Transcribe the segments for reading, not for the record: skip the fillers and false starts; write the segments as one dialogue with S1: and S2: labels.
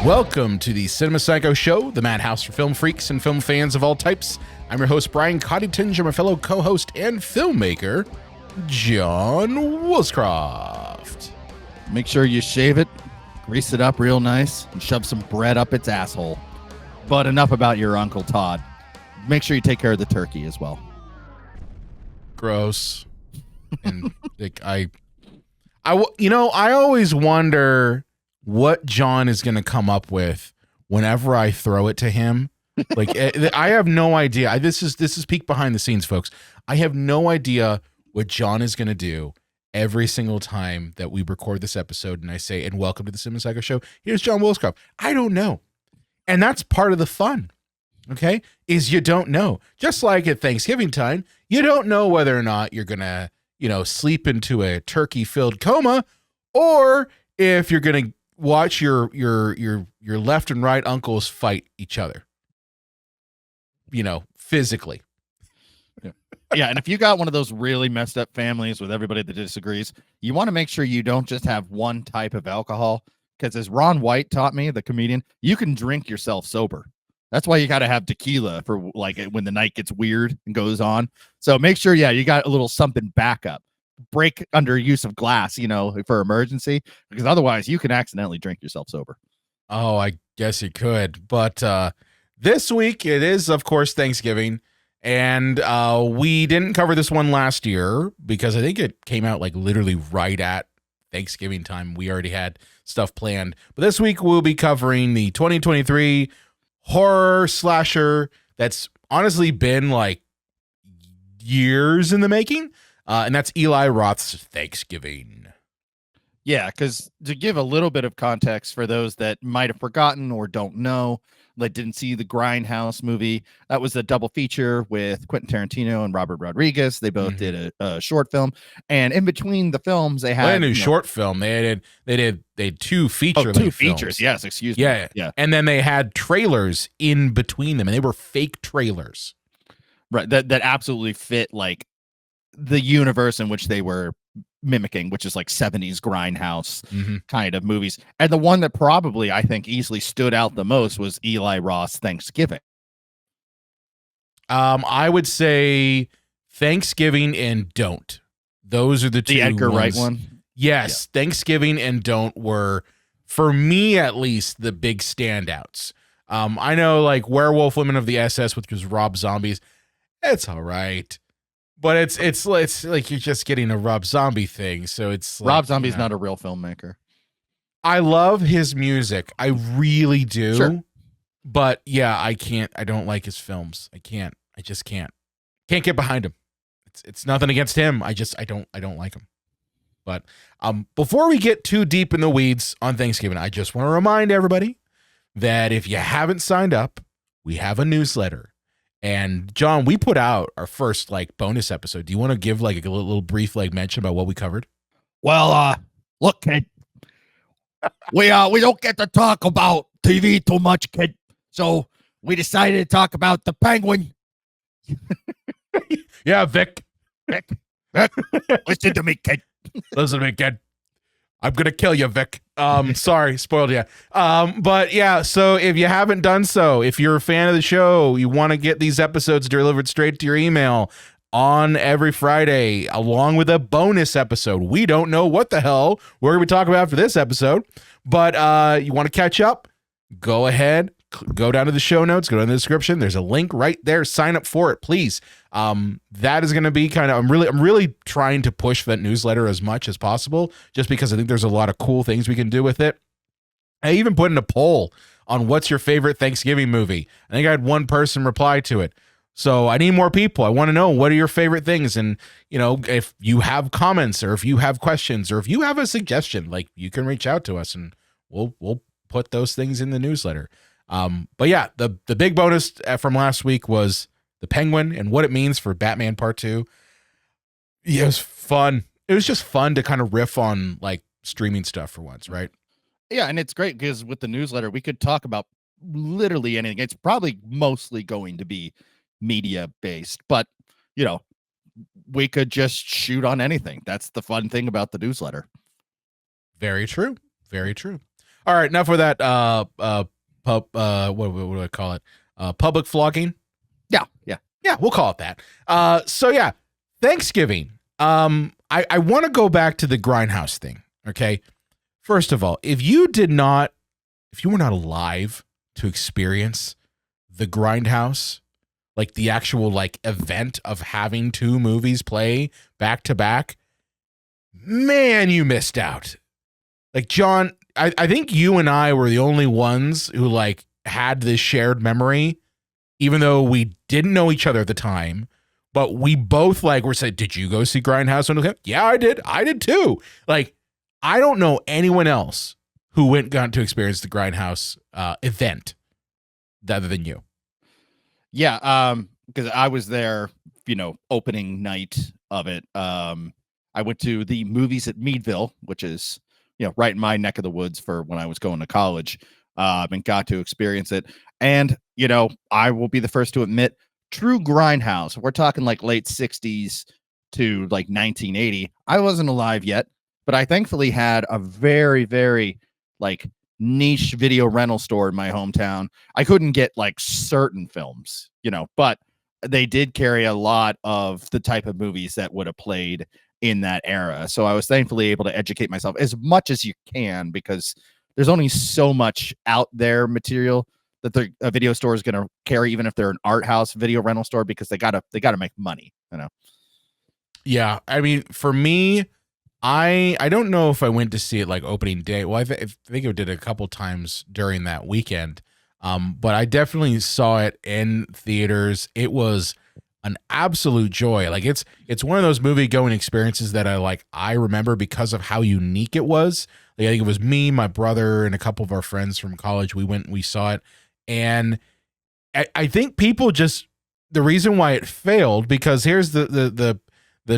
S1: Welcome to the Cinema Psycho Show, the madhouse for film freaks and film fans of all types. I'm your host, Brian Coddington, and my fellow co-host and filmmaker, John Woolscroft.
S2: Make sure you shave it, grease it up real nice, and shove some bread up its asshole. But enough about your Uncle Todd. Make sure you take care of the turkey as well.
S1: Gross. And like I always wonder what John is going to come up with whenever I throw it to him. Like I have no idea. This is peek behind the scenes, folks. I have no idea what John is going to do every single time that we record this episode and I say, and welcome to the Cinema Psycho Show. Here's John Woolscroft. I don't know. And that's part of the fun. Okay? Is you don't know. Just like at Thanksgiving time, you don't know whether or not you're going to, sleep into a turkey-filled coma, or if you're going to watch your left and right uncles fight each other, physically.
S2: Yeah, and if you got one of those really messed up families with everybody that disagrees, you want to make sure you don't just have one type of alcohol, because as Ron White taught me, the comedian, you can drink yourself sober. That's why you got to have tequila for like when the night gets weird and goes on. So make sure, you got a little something backup. Break under use of glass, for emergency, because otherwise you can accidentally drink yourself sober.
S1: Oh, I guess you could. But this week it is, of course, Thanksgiving. And we didn't cover this one last year because I think it came out like literally right at Thanksgiving time. We already had stuff planned. But this week we'll be covering the 2023 horror slasher that's honestly been like years in the making. And that's Eli Roth's Thanksgiving.
S2: Yeah, because to give a little bit of context for those that might have forgotten or don't know, that didn't see the Grindhouse movie, that was a double feature with Quentin Tarantino and Robert Rodriguez. They both did a short film, and in between the films, they had
S1: a new short film. They did two feature
S2: two
S1: films.
S2: features. Yes, excuse me.
S1: Yeah, and then they had trailers in between them, and they were fake trailers.
S2: Right, that absolutely fit like the universe in which they were mimicking, which is like 70s Grindhouse kind of movies. And the one that probably I think easily stood out the most was Eli Roth's Thanksgiving.
S1: I would say Thanksgiving and Don't. Those are the two.
S2: The Edgar
S1: ones.
S2: Wright one?
S1: Yes, yeah. Thanksgiving and Don't were, for me at least, the big standouts. I know like Werewolf Women of the SS, which was Rob Zombie's. It's all right. But it's like you're just getting a Rob Zombie thing, so it's like,
S2: Rob Zombie's not a real filmmaker.
S1: I love his music, I really do.
S2: Sure.
S1: But yeah, I don't like his films. I just can't get behind him. It's nothing against him. I don't like him. But before we get too deep in the weeds on Thanksgiving, I just want to remind everybody that if you haven't signed up, we have a newsletter. And John, we put out our first like bonus episode. Do you want to give like a little brief like mention about what we covered?
S2: Well, look, kid, we don't get to talk about TV too much, kid. So we decided to talk about the Penguin.
S1: Yeah, Vic.
S2: Listen to me, kid.
S1: Listen to me, kid. I'm going to kill you, Vic. Sorry, spoiled you. But yeah, so if you haven't done so, if you're a fan of the show, you want to get these episodes delivered straight to your email on every Friday, along with a bonus episode. We don't know what the hell we're going to be talking about for this episode, but you want to catch up, go ahead, go down to the show notes, go down to the description. There's a link right there. Sign up for it, please. That is going to be kind of, I'm really trying to push that newsletter as much as possible, just because I think there's a lot of cool things we can do with it. I even put in a poll on what's your favorite Thanksgiving movie. I think I had one person reply to it. So I need more people. I want to know, what are your favorite things? And, if you have comments or if you have questions or if you have a suggestion, like, you can reach out to us and we'll put those things in the newsletter. But yeah, the big bonus from last week was the Penguin and what it means for Batman Part 2. Yeah, it was fun. It was just fun to kind of riff on like streaming stuff for once, right?
S2: Yeah, and it's great because with the newsletter, we could talk about literally anything. It's probably mostly going to be media based, but we could just shoot on anything. That's the fun thing about the newsletter.
S1: Very true. Very true. All right, enough of that. What do I call it? Public flogging. Yeah, we'll call it that. So yeah, Thanksgiving. I want to go back to the Grindhouse thing. Okay, first of all, if you were not alive to experience the Grindhouse, like the actual like event of having two movies play back to back, man, you missed out. Like John, I think you and I were the only ones who like had this shared memory, even though we didn't know each other at the time. But we both like were saying, "Did you go see Grindhouse?" Yeah, I did. I did too. Like, I don't know anyone else who got to experience the Grindhouse event other than you.
S2: Yeah, because I was there, opening night of it. I went to the movies at Meadville, which is right in my neck of the woods for when I was going to college, and got to experience it. And I will be the first to admit, true Grindhouse. We're talking like late 60s to like 1980. I wasn't alive yet, but I thankfully had a very, very like niche video rental store in my hometown. I couldn't get like certain films, but they did carry a lot of the type of movies that would have played in that era. So I was thankfully able to educate myself as much as you can, because there's only so much out there material that a video store is going to carry, even if they're an art house video rental store, because they gotta make money,
S1: Yeah, I mean, for me, I don't know if I went to see it like opening day. Well, I think I did a couple times during that weekend, but I definitely saw it in theaters. It was an absolute joy. Like it's one of those movie going experiences that I remember because of how unique it was. Like, I think it was me, my brother, and a couple of our friends from college. We went and we saw it. And I think people just, the reason why it failed, because here's the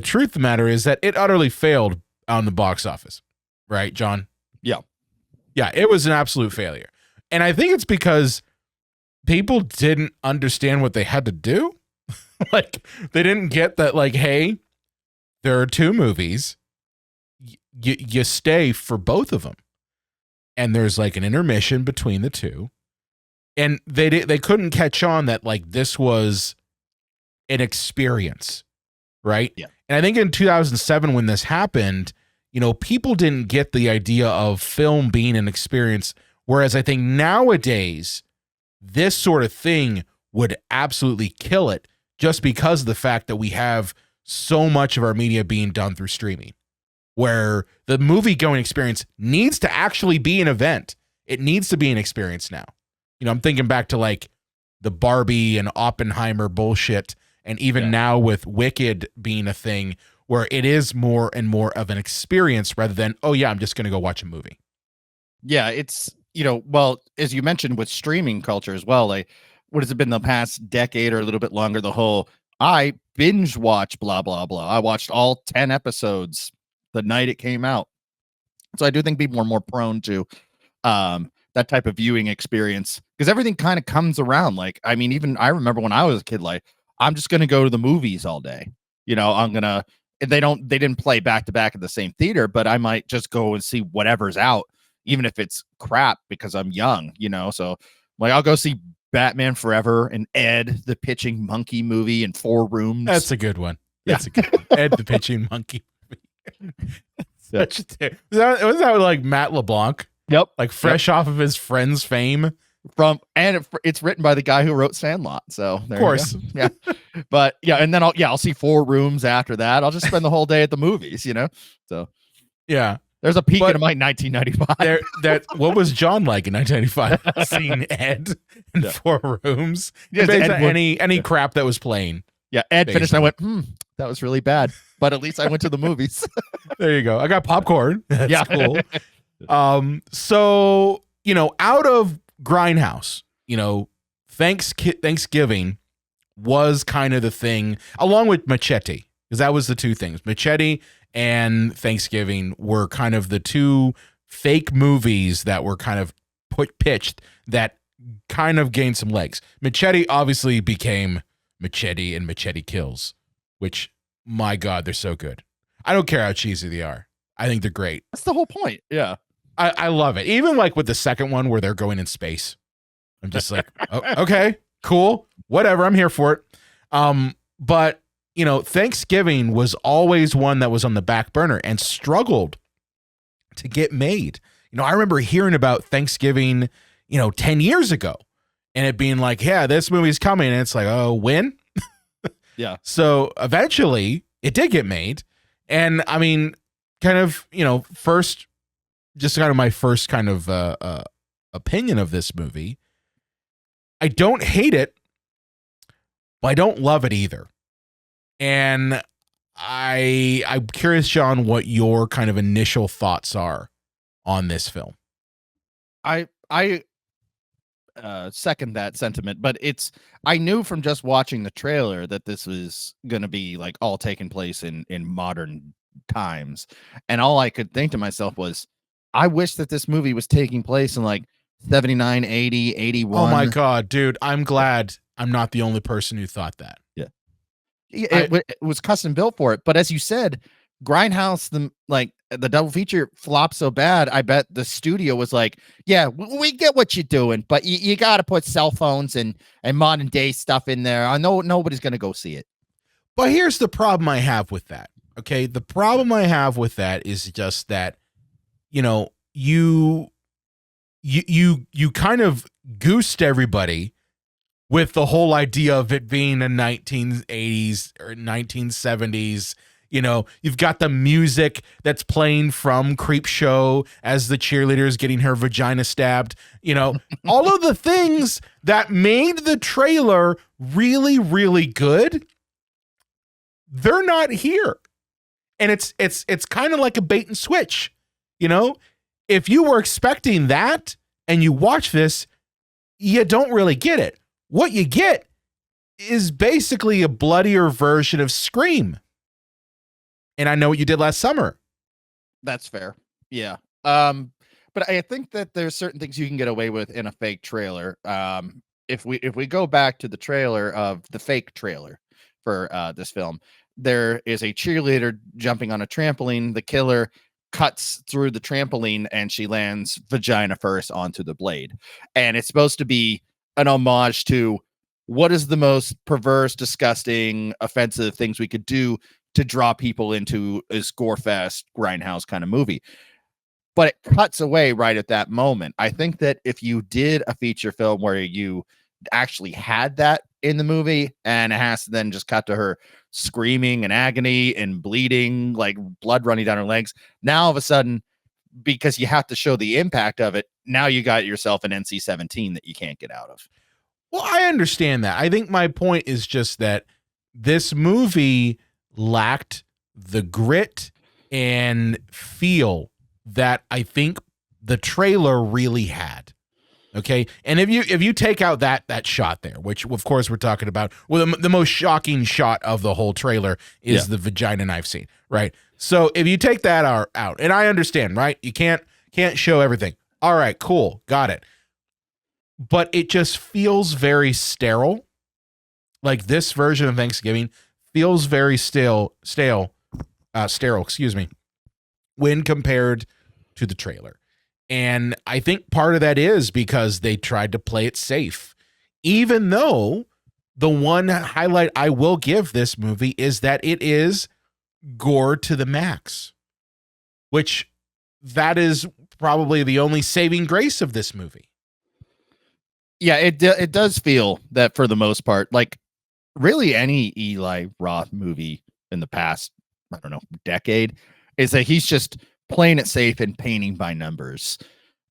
S1: truth of the matter is that it utterly failed on the box office. Right, John?
S2: Yeah.
S1: Yeah, it was an absolute failure. And I think it's because people didn't understand what they had to do. Like, they didn't get that, like, hey, there are two movies. You stay for both of them. And there's like an intermission between the two. And they couldn't catch on that like this was an experience, right?
S2: Yeah.
S1: And I think in 2007 when this happened, people didn't get the idea of film being an experience. Whereas I think nowadays, this sort of thing would absolutely kill it, just because of the fact that we have so much of our media being done through streaming, where the movie going experience needs to actually be an event. It needs to be an experience now. I'm thinking back to like the Barbie and Oppenheimer bullshit. And even now with Wicked being a thing where it is more and more of an experience rather than, oh yeah, I'm just going to go watch a movie.
S2: Yeah. It's, well, as you mentioned with streaming culture as well, like what has it been the past decade or a little bit longer? The whole, I binge watch blah, blah, blah. I watched all 10 episodes the night it came out. So I do think people are more prone to, that type of viewing experience, because everything kind of comes around. Like, I mean, even I remember when I was a kid, like, I'm just going to go to the movies all day. They didn't play back to back at the same theater, but I might just go and see whatever's out, even if it's crap, because I'm young, so like, I'll go see Batman Forever and Ed, the Pitching Monkey movie in 4 rooms.
S1: That's a good one. That's a good one. Ed, the Pitching Monkey movie. Was that like Matt LeBlanc?
S2: Yep.
S1: Like fresh off of his Friends fame.
S2: It's written by the guy who wrote Sandlot. So
S1: of course.
S2: Yeah. But yeah. And then I'll see 4 rooms after that. I'll just spend the whole day at the movies, So
S1: yeah.
S2: There's a peak in my 1995.
S1: What was John like in 1995? Seeing Ed in 4 rooms.
S2: Yeah,
S1: any crap that was playing.
S2: Yeah. Ed finished. And I went, that was really bad. But at least I went to the movies.
S1: There you go. I got popcorn. That's cool. So, out of Grindhouse, Thanksgiving was kind of the thing, along with Machete, because that was the two things. Machete and Thanksgiving were kind of the two fake movies that were kind of pitched that kind of gained some legs. Machete obviously became Machete and Machete Kills, which, my God, they're so good. I don't care how cheesy they are. I think they're great.
S2: That's the whole point. Yeah.
S1: I love it. Even like with the second one where they're going in space. I'm just like, oh, okay, cool, whatever. I'm here for it. But you know, Thanksgiving was always one that was on the back burner and struggled to get made. You know, I remember hearing about Thanksgiving, 10 years ago, and it being like, yeah, this movie's coming. And it's like, oh, when?
S2: Yeah.
S1: So eventually it did get made. And I mean, kind of, first, just kind of my first kind of opinion of this movie. I don't hate it, but I don't love it either. And I'm curious, Sean, what your kind of initial thoughts are on this film.
S2: I second that sentiment, but I knew from just watching the trailer that this was going to be like all taking place in modern times. And all I could think to myself was, I wish that this movie was taking place in like 79, 80, 81.
S1: Oh my God, dude. I'm glad I'm not the only person who thought that.
S2: Yeah. It was custom built for it. But as you said, Grindhouse, the double feature flopped so bad, I bet the studio was like, yeah, we get what you're doing, but you got to put cell phones and modern day stuff in there. I know nobody's going to go see it.
S1: But here's the problem I have with that. Okay. The problem I have with that is just that, you kind of goosed everybody with the whole idea of it being a 1980s or 1970s. You've got the music that's playing from Creepshow as the cheerleader is getting her vagina stabbed. All of the things that made the trailer really, really good, they're not here. And it's kind of like a bait and switch. If you were expecting that and you watch this, you don't really get it. What you get is basically a bloodier version of Scream. And I know what you did last summer.
S2: That's fair. Yeah. But I think that there's certain things you can get away with in a fake trailer. If we go back to the trailer of the fake trailer for this film, there is a cheerleader jumping on a trampoline. The killer cuts through the trampoline and she lands vagina first onto the blade. And it's supposed to be an homage to what is the most perverse, disgusting, offensive things we could do to draw people into a gore fest Grindhouse kind of movie. But it cuts away right at that moment. I think that if you did a feature film where you actually had that in the movie and it has to then just cut to her screaming and agony and bleeding, like blood running down her legs, now all of a sudden, because you have to show the impact of it, now you got yourself an NC-17 that you can't get out of.
S1: Well, I understand that. I think my point is just that this movie lacked the grit and feel that I think the trailer really had. Okay. And if you take out that shot there, which of course we're talking about, well, the most shocking shot of the whole trailer is the vagina knife scene, right? So if you take that out, and I understand, right? You can't show everything. All right, cool. Got it. But it just feels very sterile. Like this version of Thanksgiving feels very sterile, excuse me, when compared to the trailer. And I think part of that is because they tried to play it safe, even though the one highlight I will give this movie is that it is gore to the max, which that is probably the only saving grace of this movie.
S2: Yeah, it does feel that for the most part, like really any Eli Roth movie in the past, I don't know, decade, is that he's just playing it safe and painting by numbers.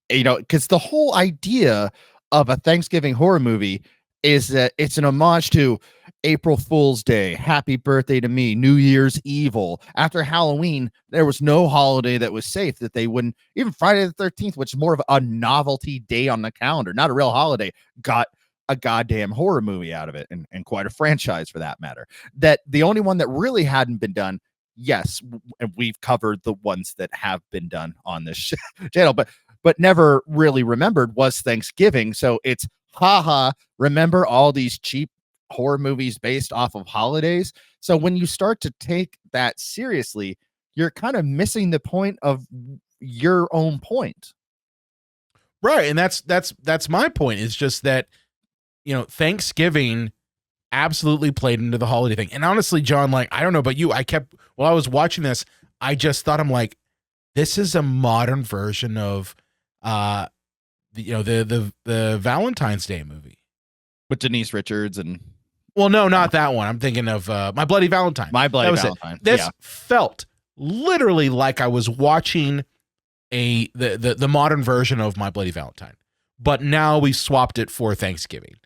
S2: Because the whole idea of a Thanksgiving horror movie is that it's an homage to April Fool's Day, Happy Birthday to Me, New Year's Evil. After Halloween, there was no holiday that was safe that they wouldn't, even Friday the 13th, which is more of a novelty day on the calendar, not a real holiday, got a goddamn horror movie out of it, and quite a franchise for that matter. That the only one that really hadn't been done, yes, and we've covered the ones that have been done on this channel, but never really remembered was Thanksgiving. So it's remember all these cheap horror movies based off of holidays. So when you start to take that seriously, you're kind of missing the point of your own point.
S1: Right. And that's my point. It's just that, Thanksgiving absolutely played into the holiday thing. And honestly, John, like, I don't know about you, while I was watching this, I just thought, I'm like, this is a modern version of the Valentine's Day movie
S2: With Denise Richards and...
S1: Well, no, not that one. I'm thinking of My Bloody Valentine.
S2: My Bloody Valentine.
S1: This felt literally like I was watching the modern version of My Bloody Valentine. But now we swapped it for Thanksgiving.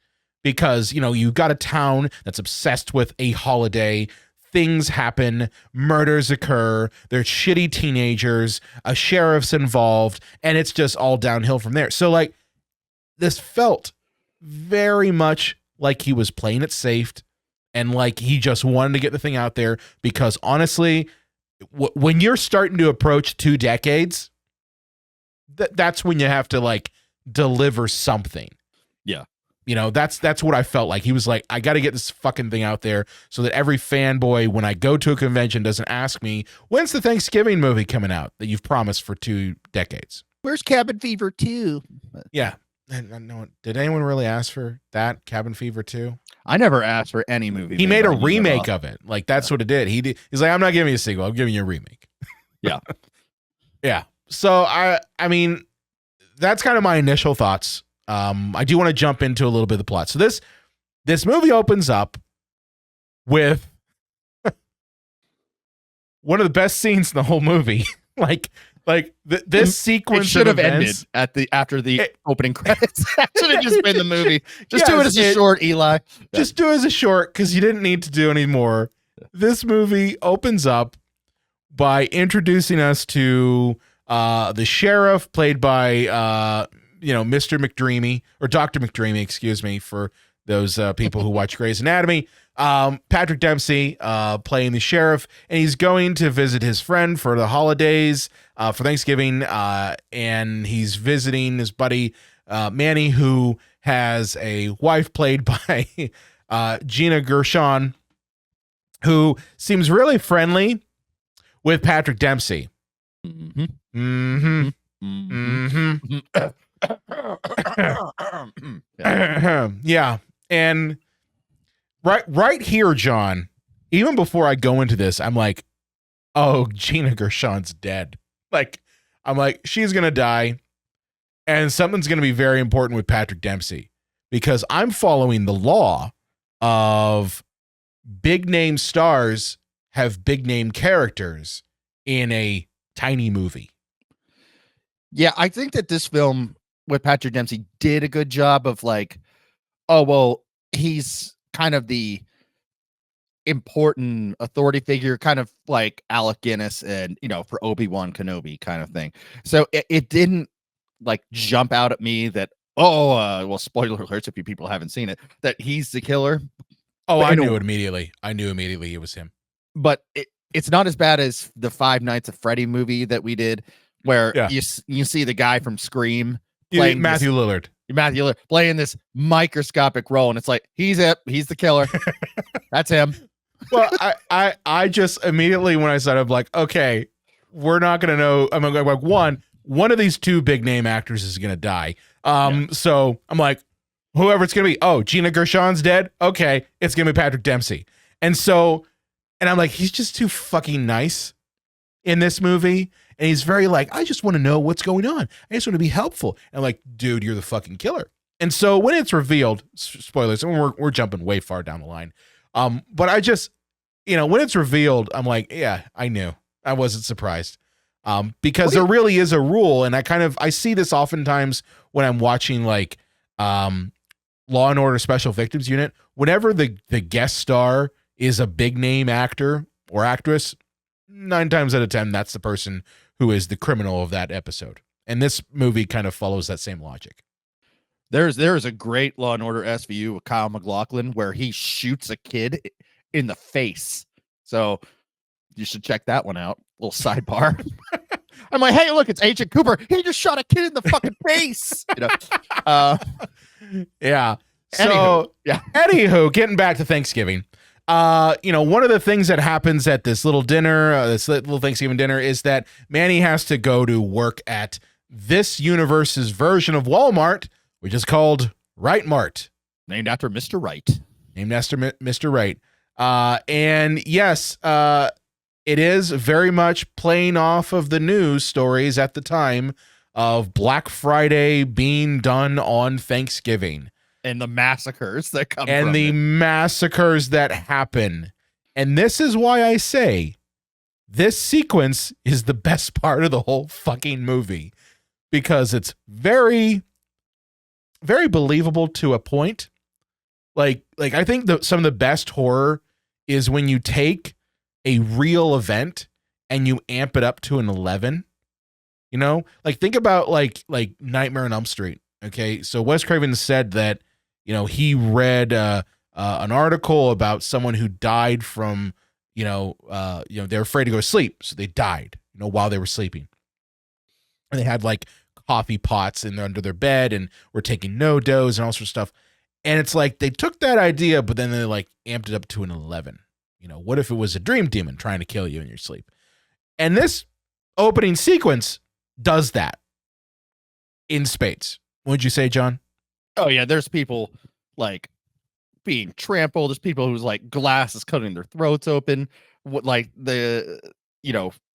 S1: Because, you got a town that's obsessed with a holiday. Things happen, murders occur, there's shitty teenagers, a sheriff's involved, and it's just all downhill from there. So, like, this felt very much like he was playing it safe and like he just wanted to get the thing out there because, honestly, when you're starting to approach 2 decades, that's when you have to, like, deliver something.
S2: Yeah.
S1: That's what I felt like. He was like, I got to get this fucking thing out there so that every fanboy, when I go to a convention, doesn't ask me, when's the Thanksgiving movie coming out that you've promised for 2 decades?
S2: Where's Cabin Fever 2?
S1: Yeah. No, did anyone really ask for that, Cabin Fever 2?
S2: I never asked for any movie.
S1: He made a remake of it. Like, that's what it did. He's like, I'm not giving you a sequel. I'm giving you a remake.
S2: Yeah.
S1: Yeah. So, I mean, that's kind of my initial thoughts. I do want to jump into a little bit of the plot. So this movie opens up with one of the best scenes in the whole movie. This sequence
S2: should have
S1: ended
S2: after the opening credits. That should have just been the movie. Just do it as a short, Eli.
S1: Just do it as a short because you didn't need to do any more. This movie opens up by introducing us to the sheriff, played by Mr. McDreamy, or Dr. McDreamy, excuse me, for those people who watch Grey's Anatomy. Patrick Dempsey playing the sheriff, and he's going to visit his friend for the holidays, for Thanksgiving, and he's visiting his buddy Manny, who has a wife played by Gina Gershon, who seems really friendly with Patrick Dempsey. Mm-hmm. Mm-hmm. Mm-hmm. Yeah. And right here, John, even before I go into this, I'm like, oh, Gina Gershon's dead. Like, I'm like, she's gonna die, and something's gonna be very important with Patrick Dempsey, because I'm following the law of big name stars have big name characters in a tiny movie.
S2: Yeah, I think that this film with Patrick Dempsey did a good job of, like, oh, well, he's kind of the important authority figure, kind of like Alec Guinness and, for Obi-Wan Kenobi kind of thing. So it didn't, like, jump out at me that, well, spoiler alerts if you people haven't seen it, that he's the killer.
S1: Oh, I knew it immediately. I knew immediately it was him.
S2: But it's not as bad as the Five Nights at Freddy movie that we did, where you see the guy from Scream playing
S1: Matthew Lillard
S2: playing this microscopic role, and it's like, he's the killer. That's him.
S1: Well, I just immediately, when I started, like, okay, we're not gonna know. I'm like, one of these 2 big name actors is gonna die. So I'm like, whoever it's gonna be. Oh, Gina Gershon's dead. Okay, it's gonna be Patrick Dempsey. And I'm like, he's just too fucking nice in this movie. And he's very like, I just want to know what's going on. I just want to be helpful. And I'm like, dude, you're the fucking killer. And so when it's revealed, spoilers, and we're jumping way far down the line. But I just, when it's revealed, I'm like, yeah, I knew. I wasn't surprised. Because there really is a rule. And I see this oftentimes when I'm watching, like, Law and Order Special Victims Unit. Whenever the guest star is a big name actor or actress, 9 times out of 10, that's the person who is the criminal of that episode. And this movie kind of follows that same logic.
S2: There is a great Law and Order SVU with Kyle MacLachlan where he shoots a kid in the face. So you should check that one out. Little sidebar. I'm like, hey, look, it's Agent Cooper. He just shot a kid in the fucking face.
S1: Yeah. So, anywho, getting back to Thanksgiving. one of the things that happens at this little dinner, this little Thanksgiving dinner, is that Manny has to go to work at this universe's version of Walmart, which is called Right Mart.
S2: Named after Mr. Right.
S1: Named after Mr. Right. And yes, it is very much playing off of the news stories at the time of Black Friday being done on Thanksgiving.
S2: And the massacres that come
S1: and
S2: from
S1: the
S2: it.
S1: massacres that happen. And this is why I say this sequence is the best part of the whole fucking movie, because it's very, very believable to a point. Like I think some of the best horror is when you take a real event and you amp it up to an 11. You know, like think about like Nightmare on Elm Street. Okay, so Wes Craven said that, he read an article about someone who died from, they're afraid to go to sleep, so they died, while they were sleeping, and they had like coffee pots under their bed and were taking no-dos and all sorts of stuff. And it's like they took that idea, but then they like amped it up to an 11. What if it was a dream demon trying to kill you in your sleep? And this opening sequence does that in spades. What'd you say, John?
S2: Oh yeah, there's people like being trampled. There's people who's like glass is cutting their throats open. Like the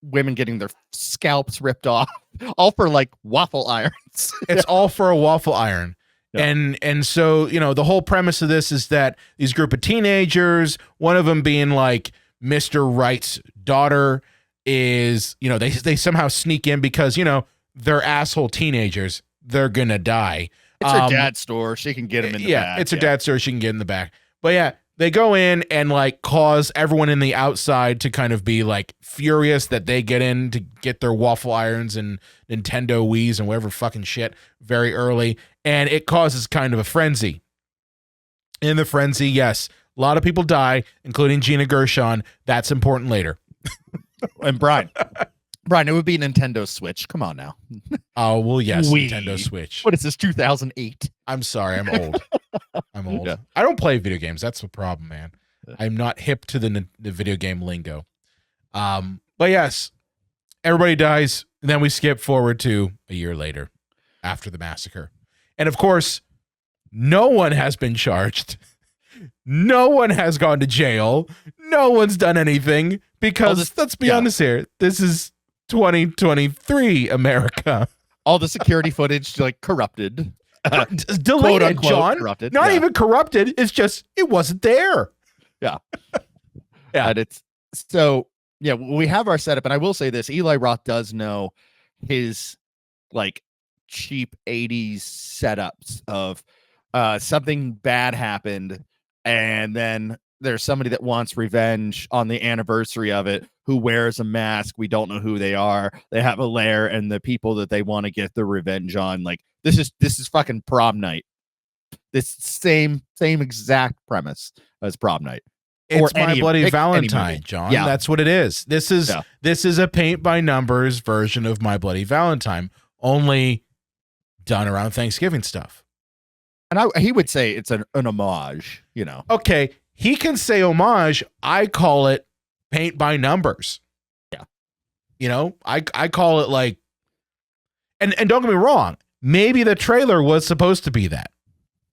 S2: women getting their scalps ripped off, all for like waffle irons.
S1: It's all for a waffle iron. Yeah. And so, the whole premise of this is that these group of teenagers, one of them being like Mr. Wright's daughter, is, they somehow sneak in because, they're asshole teenagers. They're going to die.
S2: It's her dad's store. She can get him in the back.
S1: It's her dad's store. She can get in the back. But yeah, they go in and like cause everyone in the outside to kind of be like furious that they get in to get their waffle irons and Nintendo Wiis and whatever fucking shit very early. And it causes kind of a frenzy. In the frenzy, yes, a lot of people die, including Gina Gershon. That's important later.
S2: And Brian, it would be Nintendo Switch. Come on now.
S1: Oh, well, yes, Nintendo Switch.
S2: What is this, 2008?
S1: I'm sorry, I'm old. I'm old.
S2: Yeah.
S1: I don't play video games. That's the problem, man. I'm not hip to the video game lingo. But yes, everybody dies. And then we skip forward to a year later after the massacre. And of course, no one has been charged. No one has gone to jail. No one's done anything because let's be honest here. This is 2023 America.
S2: All the security footage like corrupted.
S1: Deleted, John.
S2: Corrupted.
S1: Not even corrupted. It's just it wasn't there.
S2: Yeah. Yeah. And it's so we have our setup, and I will say this: Eli Roth does know his like cheap 80s setups of something bad happened, and then there's somebody that wants revenge on the anniversary of it who wears a mask. We don't know who they are. They have a lair, and the people that they want to get the revenge on, like this is fucking Prom Night. This same exact premise as Prom Night.
S1: It's My Bloody Valentine, John. Yeah. That's what it is. This is a paint by numbers version of My Bloody Valentine, only done around Thanksgiving stuff.
S2: And he would say it's an homage,
S1: Okay, he can say homage. I call it paint by numbers. Yeah. I call it like, and don't get me wrong, maybe the trailer was supposed to be that.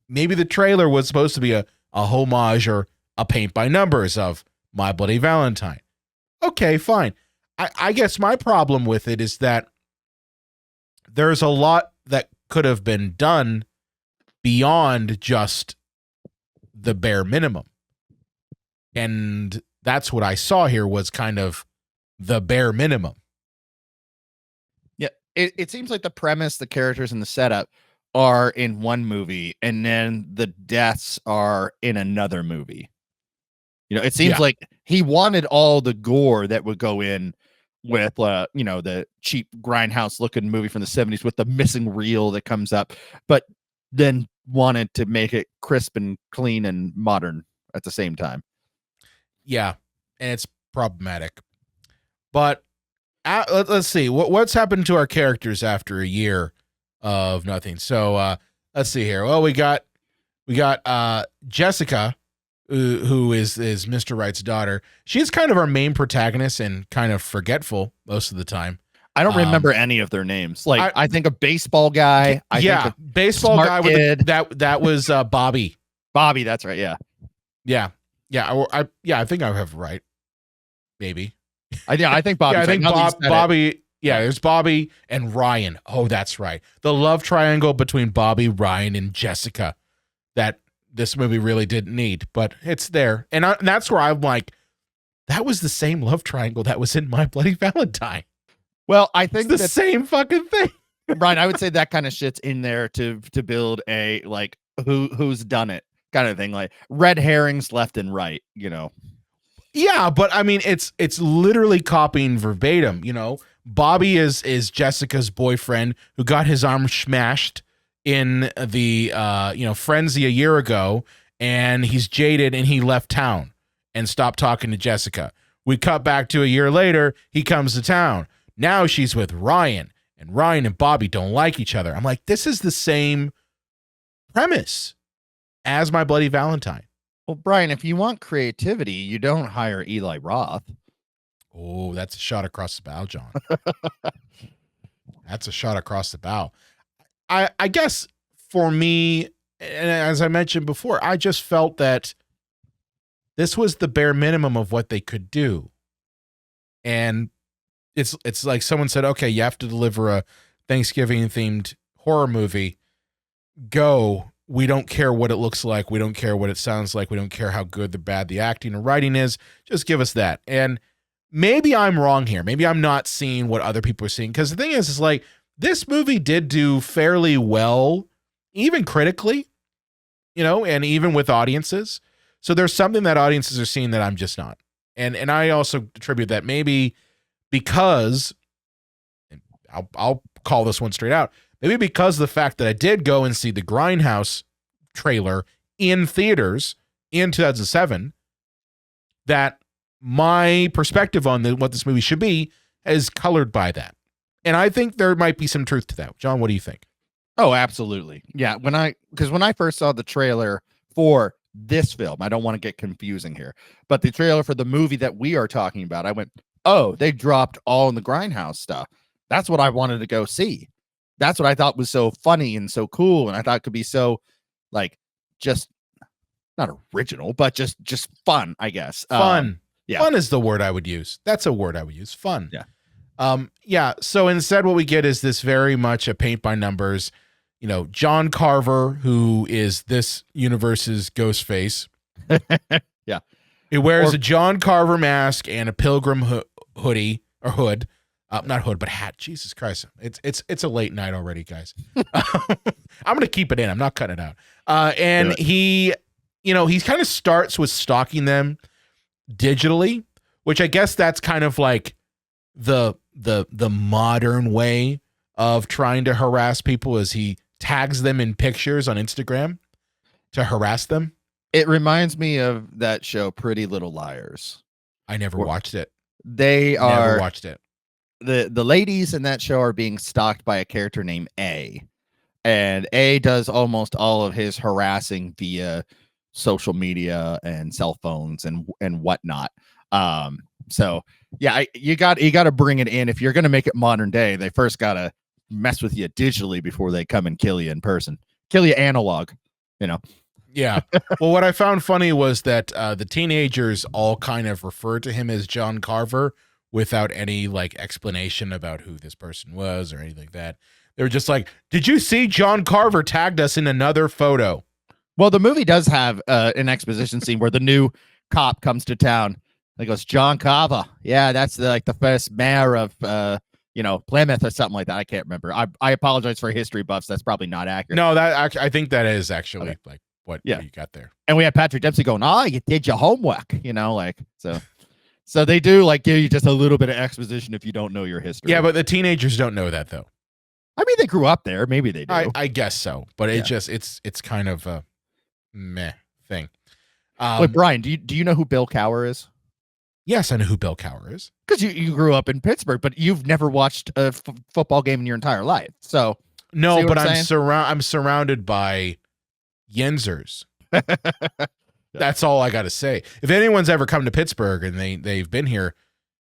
S1: Maybe the trailer was supposed to be a homage or a paint by numbers of My Bloody Valentine. Okay, fine. I guess my problem with it is that there's a lot that could have been done beyond just the bare minimum. And that's what I saw here was kind of the bare minimum.
S2: Yeah, it seems like the premise, the characters, and the setup are in one movie, and then the deaths are in another movie. It seems like he wanted all the gore that would go in with, the cheap Grindhouse looking movie from the 70s with the missing reel that comes up, but then wanted to make it crisp and clean and modern at the same time.
S1: Yeah, and it's problematic. But let's see what's happened to our characters after a year of nothing. So let's see here. Well, we got Jessica, who is Mr. Wright's daughter. She's kind of our main protagonist and kind of forgetful most of the time.
S2: I don't remember any of their names. Like I think a baseball guy. I think
S1: baseball guy with that was Bobby.
S2: Bobby, that's right. Yeah.
S1: I think I have it right. Maybe.
S2: I think Bobby.
S1: I think Bobby. Yeah, there's Bobby and Ryan. Oh, that's right. The love triangle between Bobby, Ryan, and Jessica that this movie really didn't need, but it's there. And that's where I'm like, that was the same love triangle that was in My Bloody Valentine.
S2: Well, I think
S1: it's the same fucking thing.
S2: Brian, I would say that kind of shit's in there to build a like who's done it kind of thing, like red herrings left and right, you know.
S1: Yeah, but I mean it's literally copying verbatim, you know. Bobby is Jessica's boyfriend who got his arm smashed in the frenzy a year ago, and he's jaded and he left town and stopped talking to Jessica. We cut back to a year later, he comes to town. Now she's with Ryan, and Ryan and Bobby don't like each other. I'm like, this is the same premise as My Bloody Valentine.
S2: Well, Brian, if you want creativity, you don't hire Eli Roth.
S1: Oh, that's a shot across the bow, John. That's a shot across the bow. I guess for me, and as I mentioned before, I just felt that this was the bare minimum of what they could do. And it's like someone said, okay, you have to deliver a Thanksgiving themed horror movie. Go. We don't care what it looks like. We don't care what it sounds like. We don't care how good, the bad, the acting or writing is. Just give us that. And maybe I'm wrong here. Maybe I'm not seeing what other people are seeing. Because the thing is like, this movie did do fairly well, even critically, you know, and even with audiences. So there's something that audiences are seeing that I'm just not. And I also attribute that maybe because, and I'll call this one straight out, maybe because of the fact that I did go and see the Grindhouse trailer in theaters in 2007, that my perspective on what this movie should be is colored by that. And I think there might be some truth to that. John, what do you think?
S2: Oh, absolutely. Yeah. Because when I first saw the trailer for this film, I don't want to get confusing here, but the trailer for the movie that we are talking about, I went, oh, they dropped all in the Grindhouse stuff. That's what I wanted to go see. That's what I thought was so funny and so cool. And I thought it could be so like, just not original, but just fun, I guess.
S1: Fun.
S2: Yeah.
S1: Fun is the word I would use. That's a word I would use. Fun.
S2: Yeah.
S1: So instead what we get is this very much a paint by numbers, you know, John Carver, who is this universe's Ghostface.
S2: Yeah.
S1: He wears a John Carver mask and a pilgrim hoodie or hood. Not hood, but hat. Jesus Christ. It's a late night already, guys. I'm going to keep it in. I'm not cutting it out. And he kind of starts with stalking them digitally, which I guess that's kind of like the modern way of trying to harass people, as he tags them in pictures on Instagram to harass them.
S2: It reminds me of that show Pretty Little Liars.
S1: I never watched it.
S2: Never
S1: watched it.
S2: The ladies in that show are being stalked by a character named A, and A does almost all of his harassing via social media and cell phones and whatnot. So yeah, you got to bring it in. If you're going to make it modern day, they first got to mess with you digitally before they come and kill you in person, kill you analog, you know?
S1: Yeah. Well, what I found funny was that the teenagers all kind of referred to him as John Carver without any like explanation about who this person was or anything like that. They were just like, did you see John Carver tagged us in another photo?
S2: Well, the movie does have an exposition scene where the new cop comes to town. He goes, John Carver. Yeah, that's the first mayor of, Plymouth or something like that. I can't remember. I apologize for history buffs. That's probably not accurate.
S1: No, I think that is actually like what you got there.
S2: And we had Patrick Dempsey going, you did your homework, so they do like give you just a little bit of exposition if you don't know your history.
S1: Yeah, but the teenagers don't know that though.
S2: I mean, they grew up there. Maybe they do.
S1: I guess so, but it's kind of a meh thing.
S2: Wait, Brian, do you know who Bill Cower is?
S1: Yes, I know who Bill Cower is.
S2: Because you grew up in Pittsburgh, but you've never watched a football game in your entire life. So
S1: no, but I'm surrounded by Yenzers. That's all I got to say. If anyone's ever come to Pittsburgh and they've been here,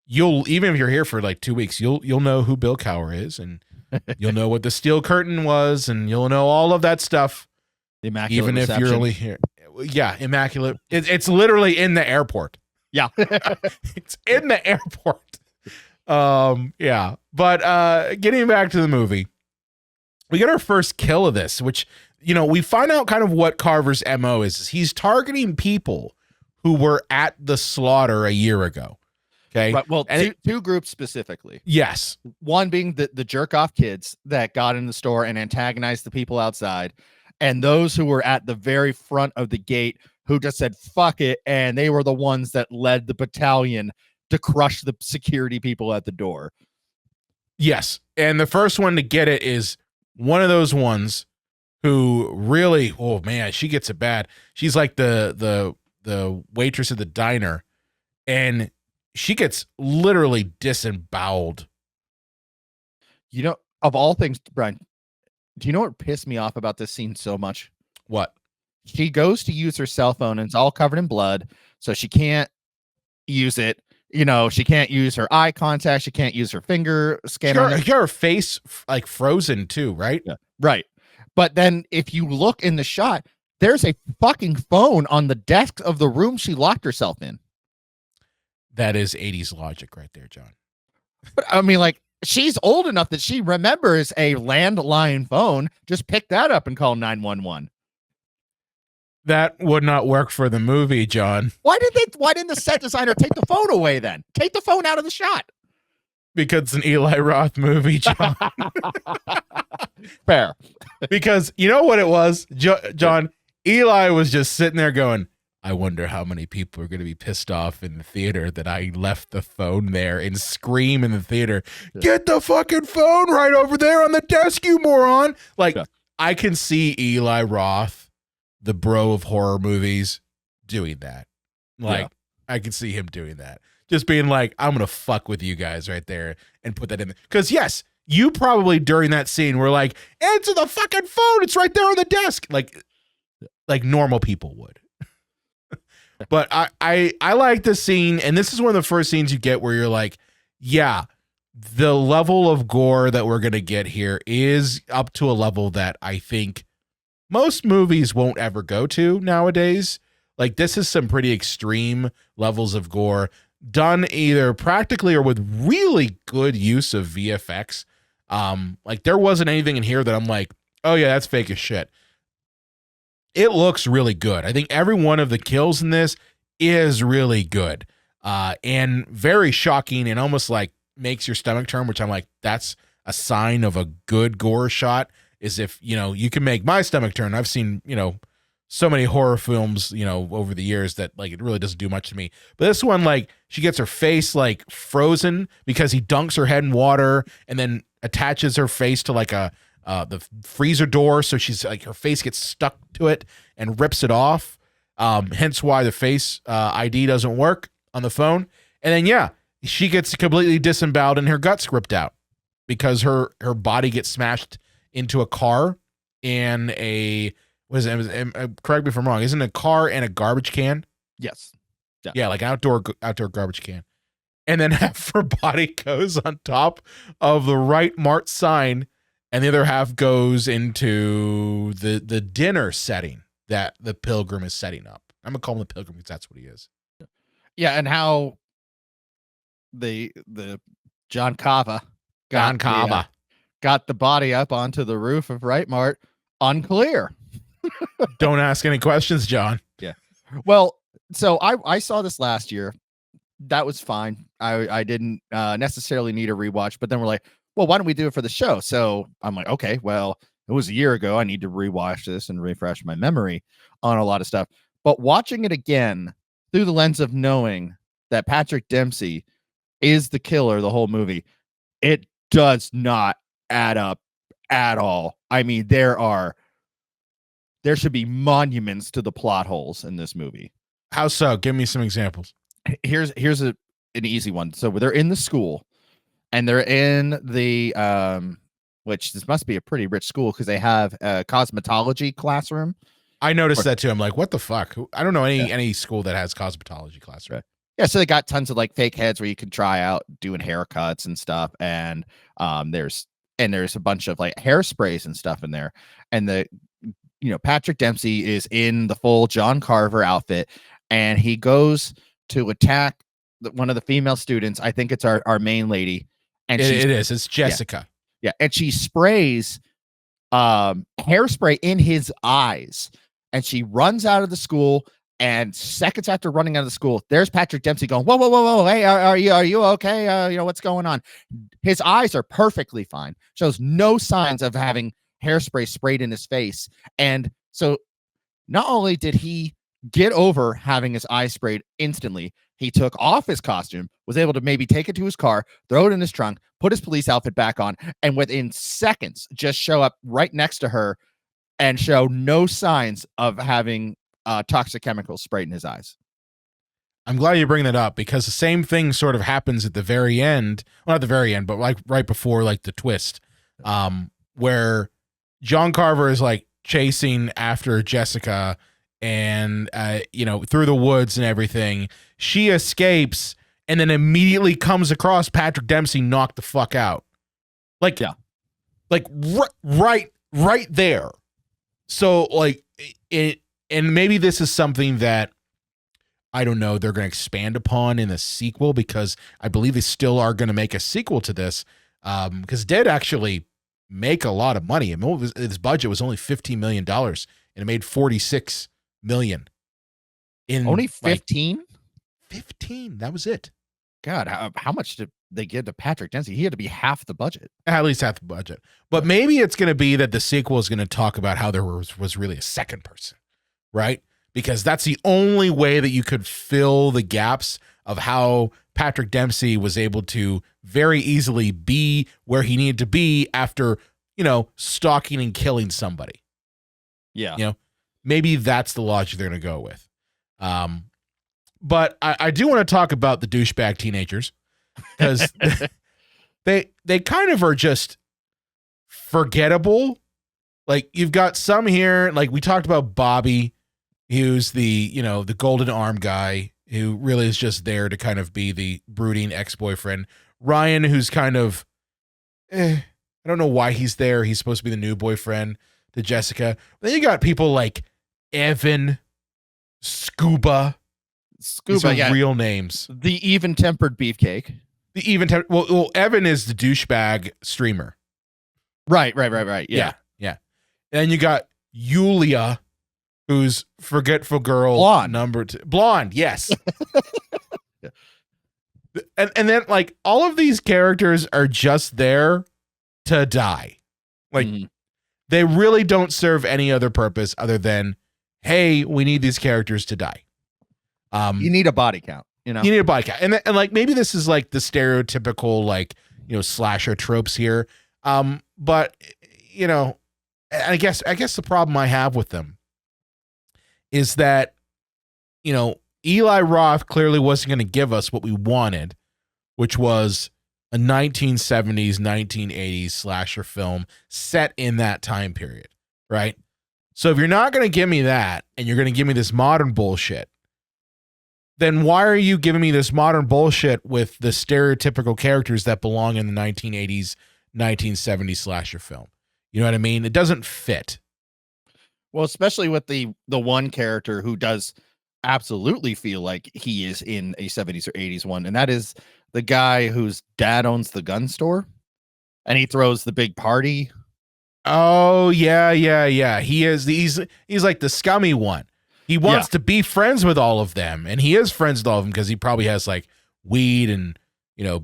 S1: even if you're here for like 2 weeks, you'll know who Bill Cower is, and you'll know what the steel curtain was, and you'll know all of that stuff.
S2: The Immaculate
S1: even
S2: Reception.
S1: if you're only here. Yeah, Immaculate. It's literally in the airport.
S2: Yeah.
S1: It's in the airport. Yeah. But getting back to the movie, we get our first kill of this, which, we find out kind of what Carver's MO is he's targeting people who were at the slaughter a year ago. Okay.
S2: Right, well, two groups specifically.
S1: Yes.
S2: One being the jerk off kids that got in the store and antagonized the people outside, and those who were at the very front of the gate who just said, fuck it. And they were the ones that led the battalion to crush the security people at the door.
S1: Yes. And the first one to get it is one of those ones who really, oh man, she gets it bad. She's like the waitress at the diner, and she gets literally disemboweled.
S2: Of all things, Brian, do you know what pissed me off about this scene so much?
S1: What?
S2: She goes to use her cell phone and it's all covered in blood, so she can't use it. She can't use her eye contact. She can't use her finger scanner.
S1: Her face like frozen too, right?
S2: Yeah. Right. But then if you look in the shot, there's a fucking phone on the desk of the room she locked herself in.
S1: That is 80s logic right there, John.
S2: But I mean, like, she's old enough that she remembers a landline phone. Just pick that up and call 911.
S1: That would not work for the movie, John.
S2: Why didn't the set designer take the phone away then? Take the phone out of the shot.
S1: Because it's an Eli Roth movie, John.
S2: Fair.
S1: Because you know what it was, John? Eli was just sitting there going, I wonder how many people are going to be pissed off in the theater that I left the phone there, and scream in the theater, get the fucking phone right over there on the desk, you moron. Like, I can see Eli Roth, the bro of horror movies, doing that. Like, I can see him doing that. Just being like, I'm going to fuck with you guys right there and put that in there. Because, yes, you probably during that scene were like, answer the fucking phone. It's right there on the desk. Like normal people would. But I like the scene. And this is one of the first scenes you get where you're like, yeah, the level of gore that we're going to get here is up to a level that I think most movies won't ever go to nowadays. Like, this is some pretty extreme levels of gore done either practically or with really good use of VFX. Like, there wasn't anything in here that I'm like, oh yeah, that's fake as shit. It looks really good. I think every one of the kills in this is really good. And very shocking, and almost like makes your stomach turn, which I'm like, that's a sign of a good gore shot, is if, you can make my stomach turn. I've seen, so many horror films, over the years that like it really doesn't do much to me. But this one, like, she gets her face like frozen because he dunks her head in water and then attaches her face to like the freezer door, so she's like, her face gets stuck to it and rips it off. Hence why the face ID doesn't work on the phone. And then she gets completely disemboweled and her guts ripped out because her body gets smashed into a car and correct me if I'm wrong, isn't a car and a garbage can?
S2: Yes.
S1: Yeah, like outdoor garbage can. And then half her body goes on top of the Right Mart sign, and the other half goes into the dinner setting that the pilgrim is setting up. I'm gonna call him the pilgrim because that's what he is.
S2: Yeah, and how the John Cava got the body up onto the roof of Right Mart, unclear.
S1: Don't ask any questions, John.
S2: Yeah. Well, so I saw this last year. That was fine. I didn't necessarily need a rewatch, but then we're like, well, why don't we do it for the show? So I'm like, okay, well, it was a year ago. I need to rewatch this and refresh my memory on a lot of stuff. But watching it again through the lens of knowing that Patrick Dempsey is the killer the whole movie, it does not add up at all. I mean, there should be monuments to the plot holes in this movie.
S1: How so? Give me some examples.
S2: Here's an easy one. So they're in the school, and they're in the which this must be a pretty rich school because they have a cosmetology classroom
S1: I noticed that too. I'm like, what the fuck? I don't know
S2: Yeah.
S1: any school that has cosmetology class, right?
S2: Yeah, so they got tons of like fake heads where you can try out doing haircuts and stuff, and there's a bunch of like hairsprays and stuff in there, and Patrick Dempsey is in the full John Carver outfit, and he goes to attack one of the female students. I think it's our main lady, and
S1: It's Jessica.
S2: Yeah, and she sprays hairspray in his eyes, and she runs out of the school. And seconds after running out of the school, there's Patrick Dempsey going, whoa, hey, are you okay? What's going on? His eyes are perfectly fine. Shows no signs of having hairspray sprayed in his face. And so not only did he get over having his eyes sprayed instantly, he took off his costume, was able to maybe take it to his car, throw it in his trunk, put his police outfit back on, and within seconds just show up right next to her and show no signs of having toxic chemicals sprayed in his eyes.
S1: I'm glad you bring that up because the same thing sort of happens at the very end. Well, not the very end, but like right before like the twist, where John Carver is like chasing after Jessica and, through the woods and everything. She escapes and then immediately comes across Patrick Dempsey knocked the fuck out. Like, yeah. Like right there. So like it, and maybe this is something that, I don't know, they're going to expand upon in the sequel because I believe they still are going to make a sequel to this because it did actually make a lot of money. Its budget was only $15 million and it made $46 million.
S2: Only 15?
S1: 15. That was it.
S2: God, how much did they give to Patrick Dempsey? He had to be half the budget.
S1: At least half the budget. But maybe it's going to be that the sequel is going to talk about how there was really a second person. Right? Because that's the only way that you could fill the gaps of how Patrick Dempsey was able to very easily be where he needed to be after, stalking and killing somebody.
S2: Yeah.
S1: Maybe that's the logic they're going to go with. But I do want to talk about the douchebag teenagers because they kind of are just forgettable. Like you've got some here, like we talked about Bobby, who's the golden arm guy who really is just there to kind of be the brooding ex-boyfriend. Ryan, who's kind of, I don't know why he's there. He's supposed to be the new boyfriend to Jessica. Then you got people like Evan, Scuba. These are real names.
S2: The even-tempered beefcake.
S1: Well, Evan is the douchebag streamer.
S2: Right. Yeah.
S1: And then you got Yulia, who's forgetful girl.
S2: Blonde.
S1: Number 2. Blonde, yes. Yeah. And then like all of these characters are just there to die. Like they really don't serve any other purpose other than, hey, we need these characters to die.
S2: You need a body count,
S1: You need a body count. And like maybe this is like the stereotypical like, slasher tropes here. But I guess the problem I have with them is that, Eli Roth clearly wasn't going to give us what we wanted, which was a 1970s, 1980s slasher film set in that time period, right? So if you're not going to give me that and you're going to give me this modern bullshit, then why are you giving me this modern bullshit with the stereotypical characters that belong in the 1980s, 1970s slasher film? You know what I mean? It doesn't fit.
S2: Well, especially with the one character who does absolutely feel like he is in a 70s or 80s one, and that is the guy whose dad owns the gun store, and he throws the big party.
S1: Oh, yeah. He's like the scummy one. He wants to be friends with all of them, and he is friends with all of them because he probably has like weed and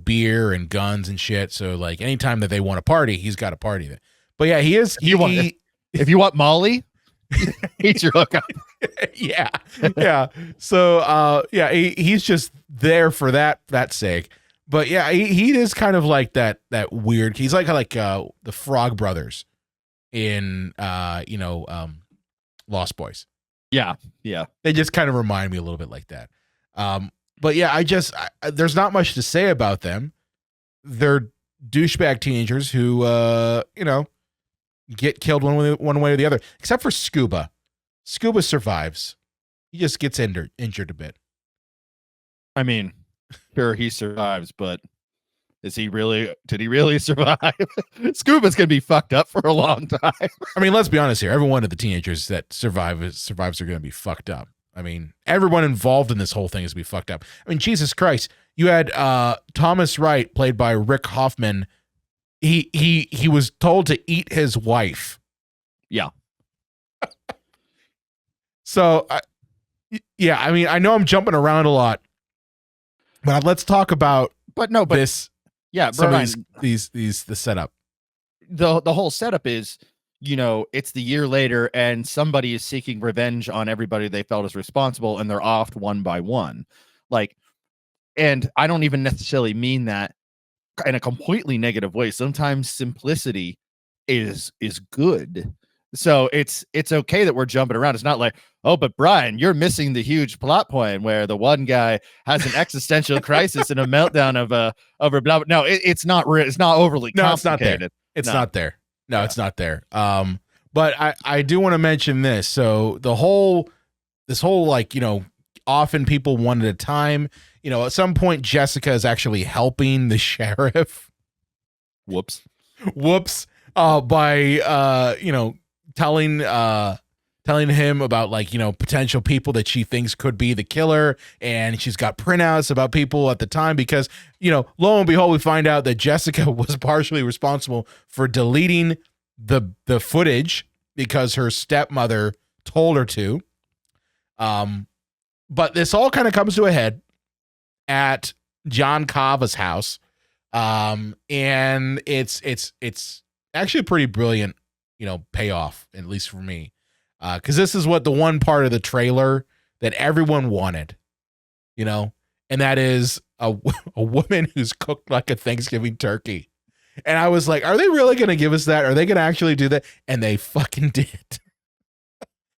S1: beer and guns and shit. So like anytime that they want to party, he's got a party there. But yeah, he is.
S2: If you want Molly, he's your hookup.
S1: Yeah. So he's just there for that sake. But yeah, he is kind of like that weird. He's like the Frog Brothers in Lost Boys.
S2: Yeah.
S1: They just kind of remind me a little bit like that. But yeah, there's not much to say about them. They're douchebag teenagers who get killed one way or the other, except for Scuba. Scuba survives. He just gets injured a bit.
S2: I mean, sure, he survives, but did he really survive? Scuba's gonna be fucked up for a long time.
S1: I mean, let's be honest here. Every one of the teenagers that survives are going to be fucked up. I mean, everyone involved in this whole thing is going to be fucked up. I mean, Jesus Christ. You had Thomas Wright, played by Rick Hoffman. He was told to eat his wife.
S2: Yeah.
S1: So, yeah, I mean, I know I'm jumping around a lot, but let's talk about this.
S2: Yeah,
S1: some
S2: Brian,
S1: of the setup.
S2: The whole setup is, it's the year later and somebody is seeking revenge on everybody they felt is responsible, and they're offed one by one. Like, and I don't even necessarily mean that in a completely negative way. Sometimes simplicity is good. So it's okay that we're jumping around. It's not like, oh, but Brian, you're missing the huge plot point where the one guy has an existential crisis and a meltdown over blah. No, it's not it's not overly complicated.
S1: It's not there. No, it's not there. But I do want to mention this. So this whole like, often people one at a time, at some point Jessica is actually helping the sheriff.
S2: Whoops.
S1: By telling him about, like, potential people that she thinks could be the killer, and she's got printouts about people at the time because, lo and behold, we find out that Jessica was partially responsible for deleting the footage because her stepmother told her to. But this all kind of comes to a head at John Cava's house. And it's actually a pretty brilliant, payoff, at least for me. Because this is what the one part of the trailer that everyone wanted, and that is a woman who's cooked like a Thanksgiving turkey. And I was like, are they really going to give us that? Are they going to actually do that? And they fucking did.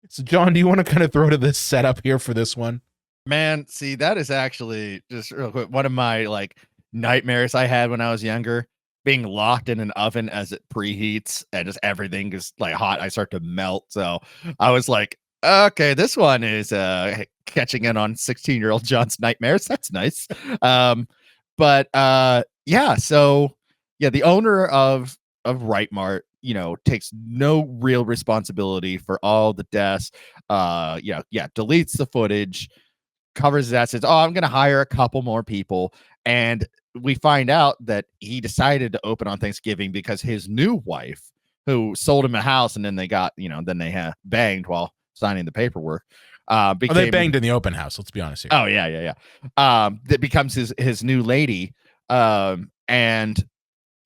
S1: So, John, do you want to kind of throw to this setup here for this one?
S2: Man, see, that is actually just real quick one of my like nightmares I had when I was younger. Being locked in an oven as it preheats and just everything is like hot. I start to melt. So I was like, okay, this one is catching in on 16-year-old John's nightmares. That's nice. But yeah, so yeah, the owner of Right Mart, takes no real responsibility for all the deaths. Deletes the footage, covers his assets. Oh, I'm gonna hire a couple more people. And we find out that he decided to open on Thanksgiving because his new wife, who sold him a house, and then they got, then they banged while signing the paperwork.
S1: They banged in the open house. Let's be honest here.
S2: Oh yeah. That becomes his new lady. And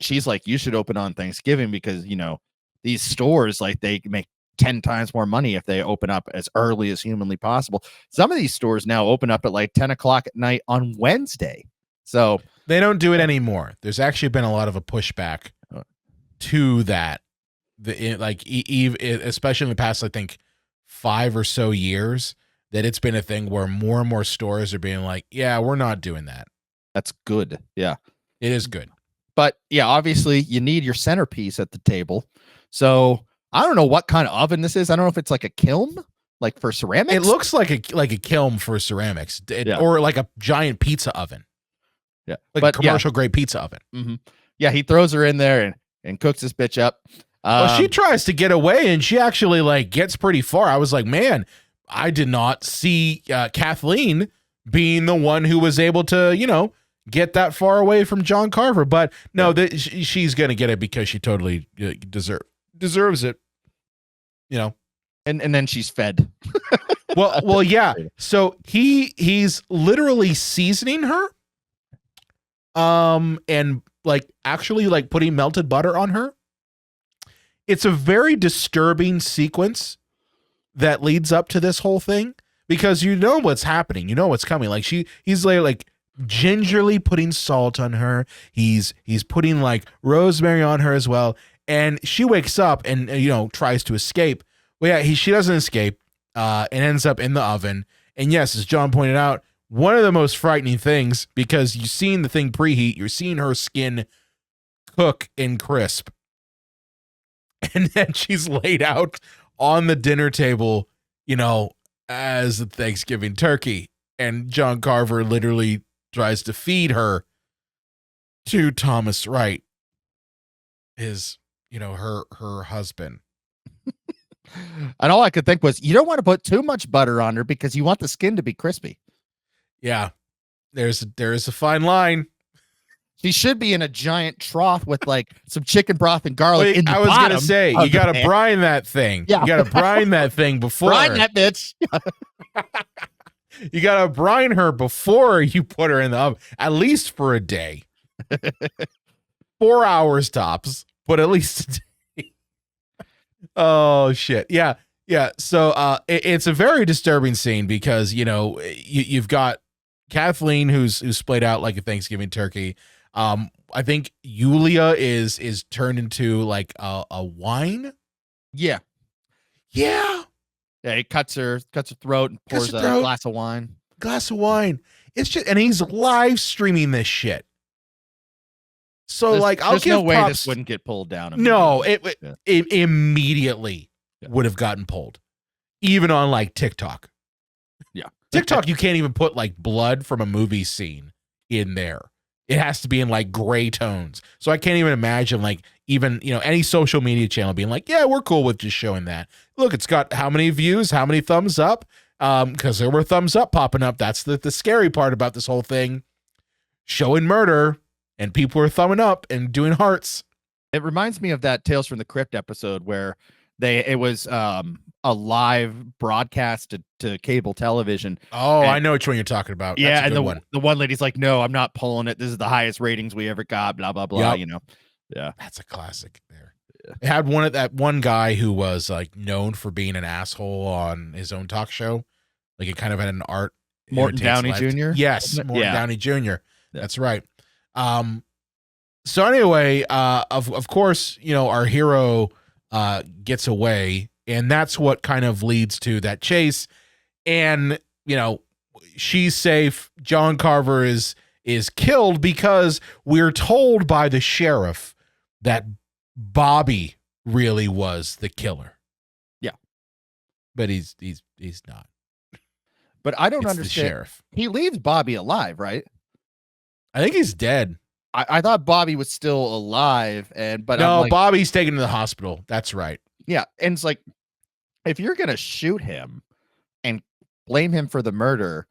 S2: she's like, you should open on Thanksgiving because, these stores, like, they make 10 times more money if they open up as early as humanly possible. Some of these stores now open up at like 10 o'clock at night on Wednesday. So
S1: they don't do it anymore. There's actually been a lot of a pushback to that. Especially in the past, I think 5 or so years, that it's been a thing where more and more stores are being like, yeah, we're not doing that.
S2: That's good. Yeah,
S1: it is good.
S2: But yeah, obviously you need your centerpiece at the table. So I don't know what kind of oven this is. I don't know if it's like a kiln, like for ceramics.
S1: It looks like a kiln for ceramics, or like a giant pizza oven.
S2: Yeah,
S1: like a commercial grade pizza oven.
S2: Mm-hmm. Yeah, he throws her in there and cooks this bitch up.
S1: Well, she tries to get away, and she actually like gets pretty far. I was like, man, I did not see Kathleen being the one who was able to, get that far away from John Carver. But no, she's gonna get it because she totally deserves it.
S2: And then she's fed.
S1: well, yeah. So he's literally seasoning her. And like actually like putting melted butter on her. It's a very disturbing sequence that leads up to this whole thing because what's happening, what's coming. Like he's like gingerly putting salt on her. He's putting like rosemary on her as well. And she wakes up and tries to escape. Well, yeah, she doesn't escape. And ends up in the oven. And yes, as John pointed out, one of the most frightening things, because you've seen the thing preheat, you're seeing her skin cook and crisp. And then she's laid out on the dinner table, as a Thanksgiving turkey. And John Carver literally tries to feed her to Thomas Wright, his, her husband.
S2: And all I could think was, you don't want to put too much butter on her because you want the skin to be crispy.
S1: Yeah. There is a fine line.
S2: She should be in a giant trough with like some chicken broth and garlic.
S1: I was going to say, you got to brine that thing.
S2: Yeah.
S1: You got to brine that thing before.
S2: Brine that bitch.
S1: You got to brine her before you put her in the oven, at least for a day. 4 hours tops, but at least a day. Oh, shit. Yeah. Yeah. So it's a very disturbing scene because, you've got Kathleen who's splayed out like a Thanksgiving turkey. I think Yulia is turned into like a wine.
S2: Yeah.
S1: Yeah.
S2: Yeah, he cuts her throat and pours a glass of wine. It's just, and he's live streaming this shit. So there's no way this wouldn't get pulled down.
S1: No, it immediately would have gotten pulled, even on like TikTok.
S2: Yeah,
S1: TikTok, you can't even put like blood from a movie scene in there. It has to be in like gray tones. So I can't even imagine like even, any social media channel being like, yeah, we're cool with just showing that. Look, it's got how many views, how many thumbs up? Because there were thumbs up popping up. That's the scary part about this whole thing. Showing murder and people are thumbing up and doing hearts.
S2: It reminds me of that Tales from the Crypt episode where it was a live broadcast to cable television.
S1: Oh, I know which one you're talking about.
S2: Yeah, and the one lady's like, no, I'm not pulling it. This is the highest ratings we ever got, blah, blah, blah, Yeah.
S1: That's a classic there. Yeah. It had that one guy who was like known for being an asshole on his own talk show. Like it kind of had an art.
S2: Morton Downey Jr.?
S1: Yes, Morton Downey Jr. Yeah. That's right. So anyway, of course, our hero gets away, and that's what kind of leads to that chase. And, she's safe. John Carver is killed because we're told by the sheriff that Bobby really was the killer.
S2: Yeah.
S1: But he's not.
S2: But I don't understand.
S1: The sheriff.
S2: He leaves Bobby alive, right?
S1: I think he's dead.
S2: I thought Bobby was still alive, but
S1: no, Bobby's taken to the hospital. That's right.
S2: Yeah, and it's like, if you're gonna shoot him and blame him for the murder,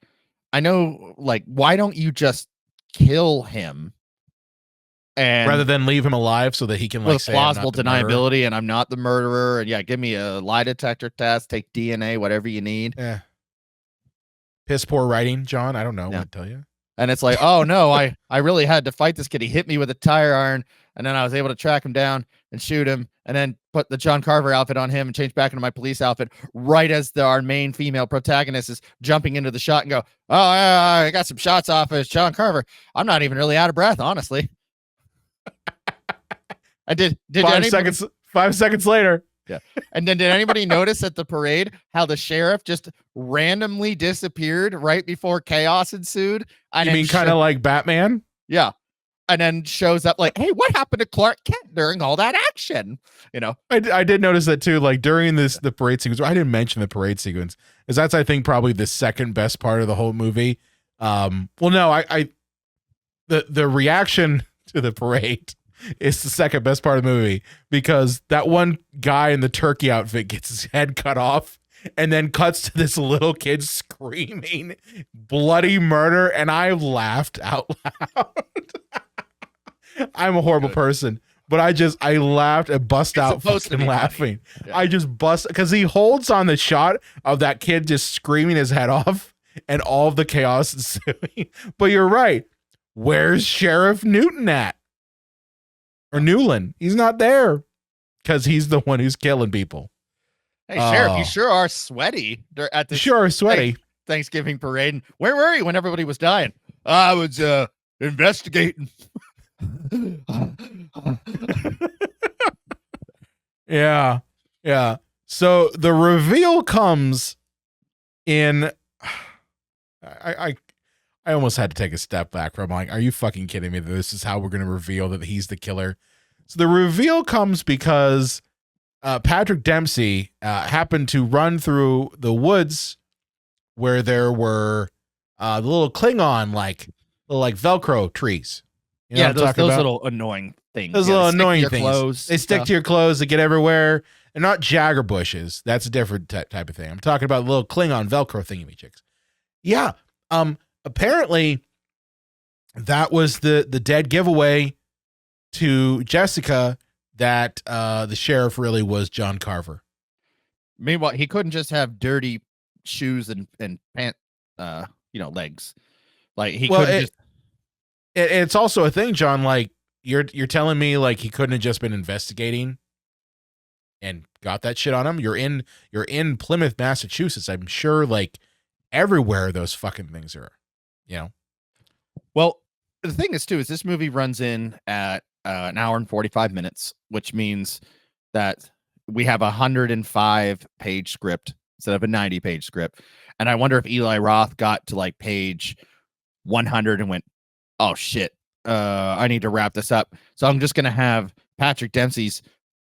S2: I know, like, why don't you just kill him and
S1: rather than leave him alive so that he can like say
S2: plausible deniability and I'm not the murderer, and give me a lie detector test, take DNA, whatever you need.
S1: Yeah. Piss poor writing, John. I don't know what to tell you.
S2: And it's like, oh no, I really had to fight this kid. He hit me with a tire iron, and then I was able to track him down and shoot him, and then put the John Carver outfit on him and change back into my police outfit right as our main female protagonist is jumping into the shot and go, oh, I got some shots off as John Carver. I'm not even really out of breath, honestly. I did
S1: 5 seconds later.
S2: Yeah. And then did anybody notice at the parade how the sheriff just randomly disappeared right before chaos ensued?
S1: You mean kind of like Batman?
S2: Yeah. And then shows up like, hey, what happened to Clark Kent during all that action?
S1: I did notice that too. Like during the parade sequence, I didn't mention the parade sequence, because that's, I think, probably the second best part of the whole movie. Well, no, the reaction to the parade is the second best part of the movie, because that one guy in the turkey outfit gets his head cut off and then cuts to this little kid screaming bloody murder, and I laughed out loud. I'm a horrible person, but I laughed and bust out fucking laughing. Yeah. I just bust, because he holds on the shot of that kid just screaming his head off and all of the chaos ensuing. But you're right. Where's Sheriff Newton at? Or Newland? He's not there, because he's the one who's killing people.
S2: Hey, Sheriff, you sure are sweaty at the Thanksgiving parade. And where were you when everybody was dying? I was investigating.
S1: Yeah. So the reveal comes in. I almost had to take a step back from, like, are you fucking kidding me that this is how we're going to reveal that he's the killer? So the reveal comes because Patrick Dempsey happened to run through the woods where there were the little Klingon little Velcro trees. You know what I'm
S2: those
S1: talking about?
S2: little annoying things.
S1: Those
S2: Yeah,
S1: little
S2: they stick to
S1: annoying
S2: your
S1: things.
S2: clothes
S1: They
S2: and
S1: stick
S2: stuff.
S1: to your clothes. They get everywhere. They're not Jagger bushes. That's a different type of thing. I'm talking about little Klingon Velcro thingy-me-chicks. Yeah. Apparently, that was the dead giveaway to Jessica that the sheriff really was John Carver.
S2: Meanwhile, he couldn't just have dirty shoes and pant, legs. Like he
S1: Well,
S2: couldn't just.
S1: it's also a thing, John. Like you're telling me like he couldn't have just been investigating and got that shit on him. You're in Plymouth, Massachusetts. I'm sure like everywhere those fucking things are. You know.
S2: Well, the thing is too is this movie runs in at an hour and 45 minutes, which means that we have a 105-page script instead of a 90-page script. And I wonder if Eli Roth got to like page 100 and went, "Oh shit, I need to wrap this up." So I'm just gonna have Patrick Dempsey's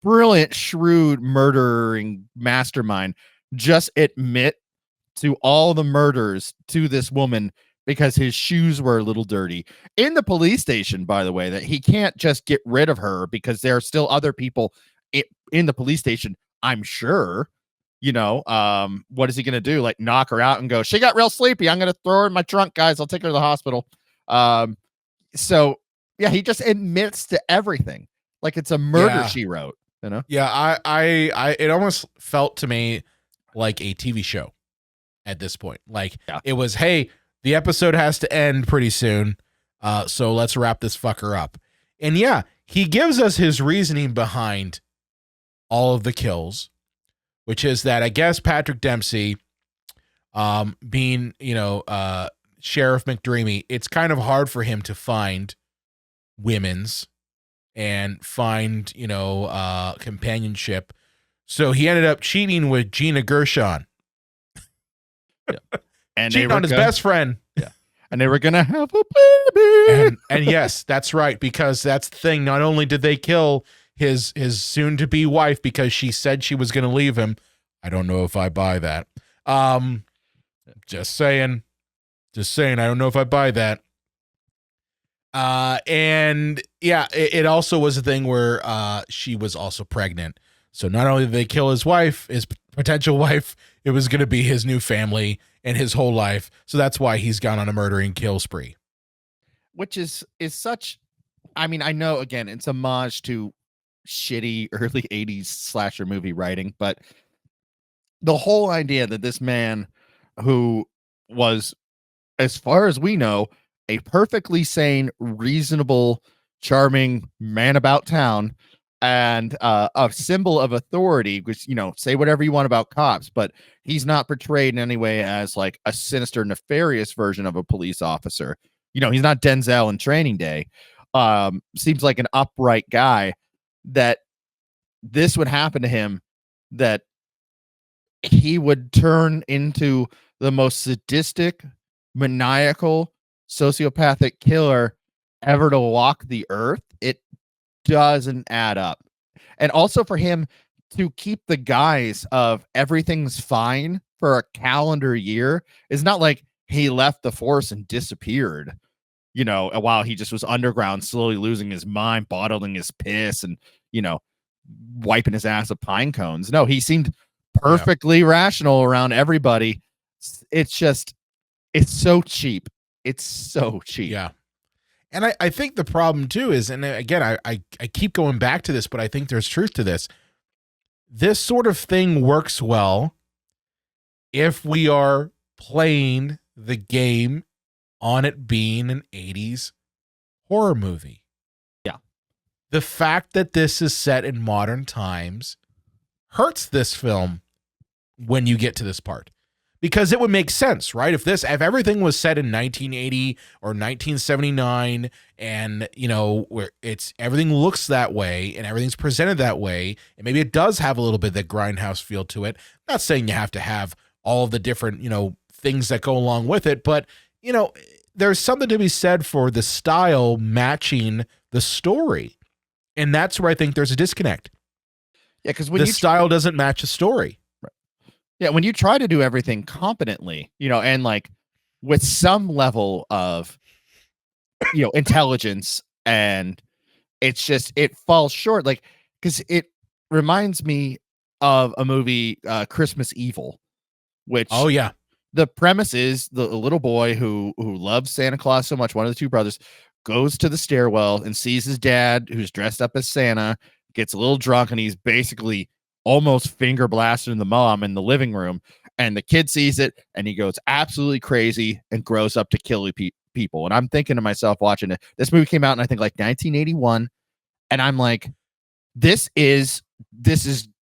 S2: brilliant, shrewd murdering mastermind just admit to all the murders to this woman because his shoes were a little dirty in the police station, by the way, that he can't just get rid of her because there are still other people in the police station. I'm sure, what is he going to do? Like knock her out and go, "She got real sleepy. I'm going to throw her in my trunk, guys. I'll take her to the hospital." So yeah, he just admits to everything. Like it's a murder she wrote,
S1: Yeah. I it almost felt to me like a TV show at this point. Like it was, hey, the episode has to end pretty soon. So let's wrap this fucker up. And yeah, he gives us his reasoning behind all of the kills, which is that I guess Patrick Dempsey, being, Sheriff McDreamy, it's kind of hard for him to find women's and find, companionship. So he ended up cheating with Gina Gershon.
S2: And
S1: cheating on his best friend.
S2: Yeah. And they were going to have a baby.
S1: And yes, that's right. Because that's the thing. Not only did they kill his soon to be wife because she said she was going to leave him. I don't know if I buy that. Just saying. I don't know if I buy that. And yeah, it also was a thing where she was also pregnant. So not only did they kill his wife, his potential wife, it was going to be his new family and his whole life. So that's why he's gone on a murdering kill spree.
S2: Which is such, I mean, I know, again, it's homage to shitty early 80s slasher movie writing, but the whole idea that this man who was, as far as we know, a perfectly sane, reasonable, charming man about town and a symbol of authority, which, say whatever you want about cops, but he's not portrayed in any way as like a sinister, nefarious version of a police officer. He's not Denzel in Training Day. Seems like an upright guy, that this would happen to him, that he would turn into the most sadistic, maniacal, sociopathic killer ever to walk the earth. It doesn't add up. And also for him to keep the guise of everything's fine for a calendar year is not like he left the force and disappeared, while he just was underground, slowly losing his mind, bottling his piss and, wiping his ass with pine cones. No, he seemed perfectly rational around everybody. It's so cheap. It's so cheap.
S1: Yeah. And I think the problem too is, and again, I keep going back to this, but I think there's truth to this. This sort of thing works well if we are playing the game on it being an 80s horror movie.
S2: Yeah.
S1: The fact that this is set in modern times hurts this film when you get to this part. Because it would make sense, right? If everything was set in 1980 or 1979, and where everything looks that way and everything's presented that way, and maybe it does have a little bit of that Grindhouse feel to it. Not saying you have to have all of the different things that go along with it, but there's something to be said for the style matching the story, and that's where I think there's a disconnect.
S2: Yeah, because when
S1: the
S2: you
S1: style doesn't match a story.
S2: when you try to do everything competently, and like with some level of intelligence, and it falls short, like, because it reminds me of a movie, Christmas Evil, which
S1: Oh yeah.
S2: the premise is the little boy who loves Santa Claus so much, one of the two brothers, goes to the stairwell and sees his dad, who's dressed up as Santa, gets a little drunk, and he's basically almost finger blasting the mom in the living room. And the kid sees it, and he goes absolutely crazy and grows up to kill people. And I'm thinking to myself watching it. This movie came out in, I think, like 1981, and I'm like, this is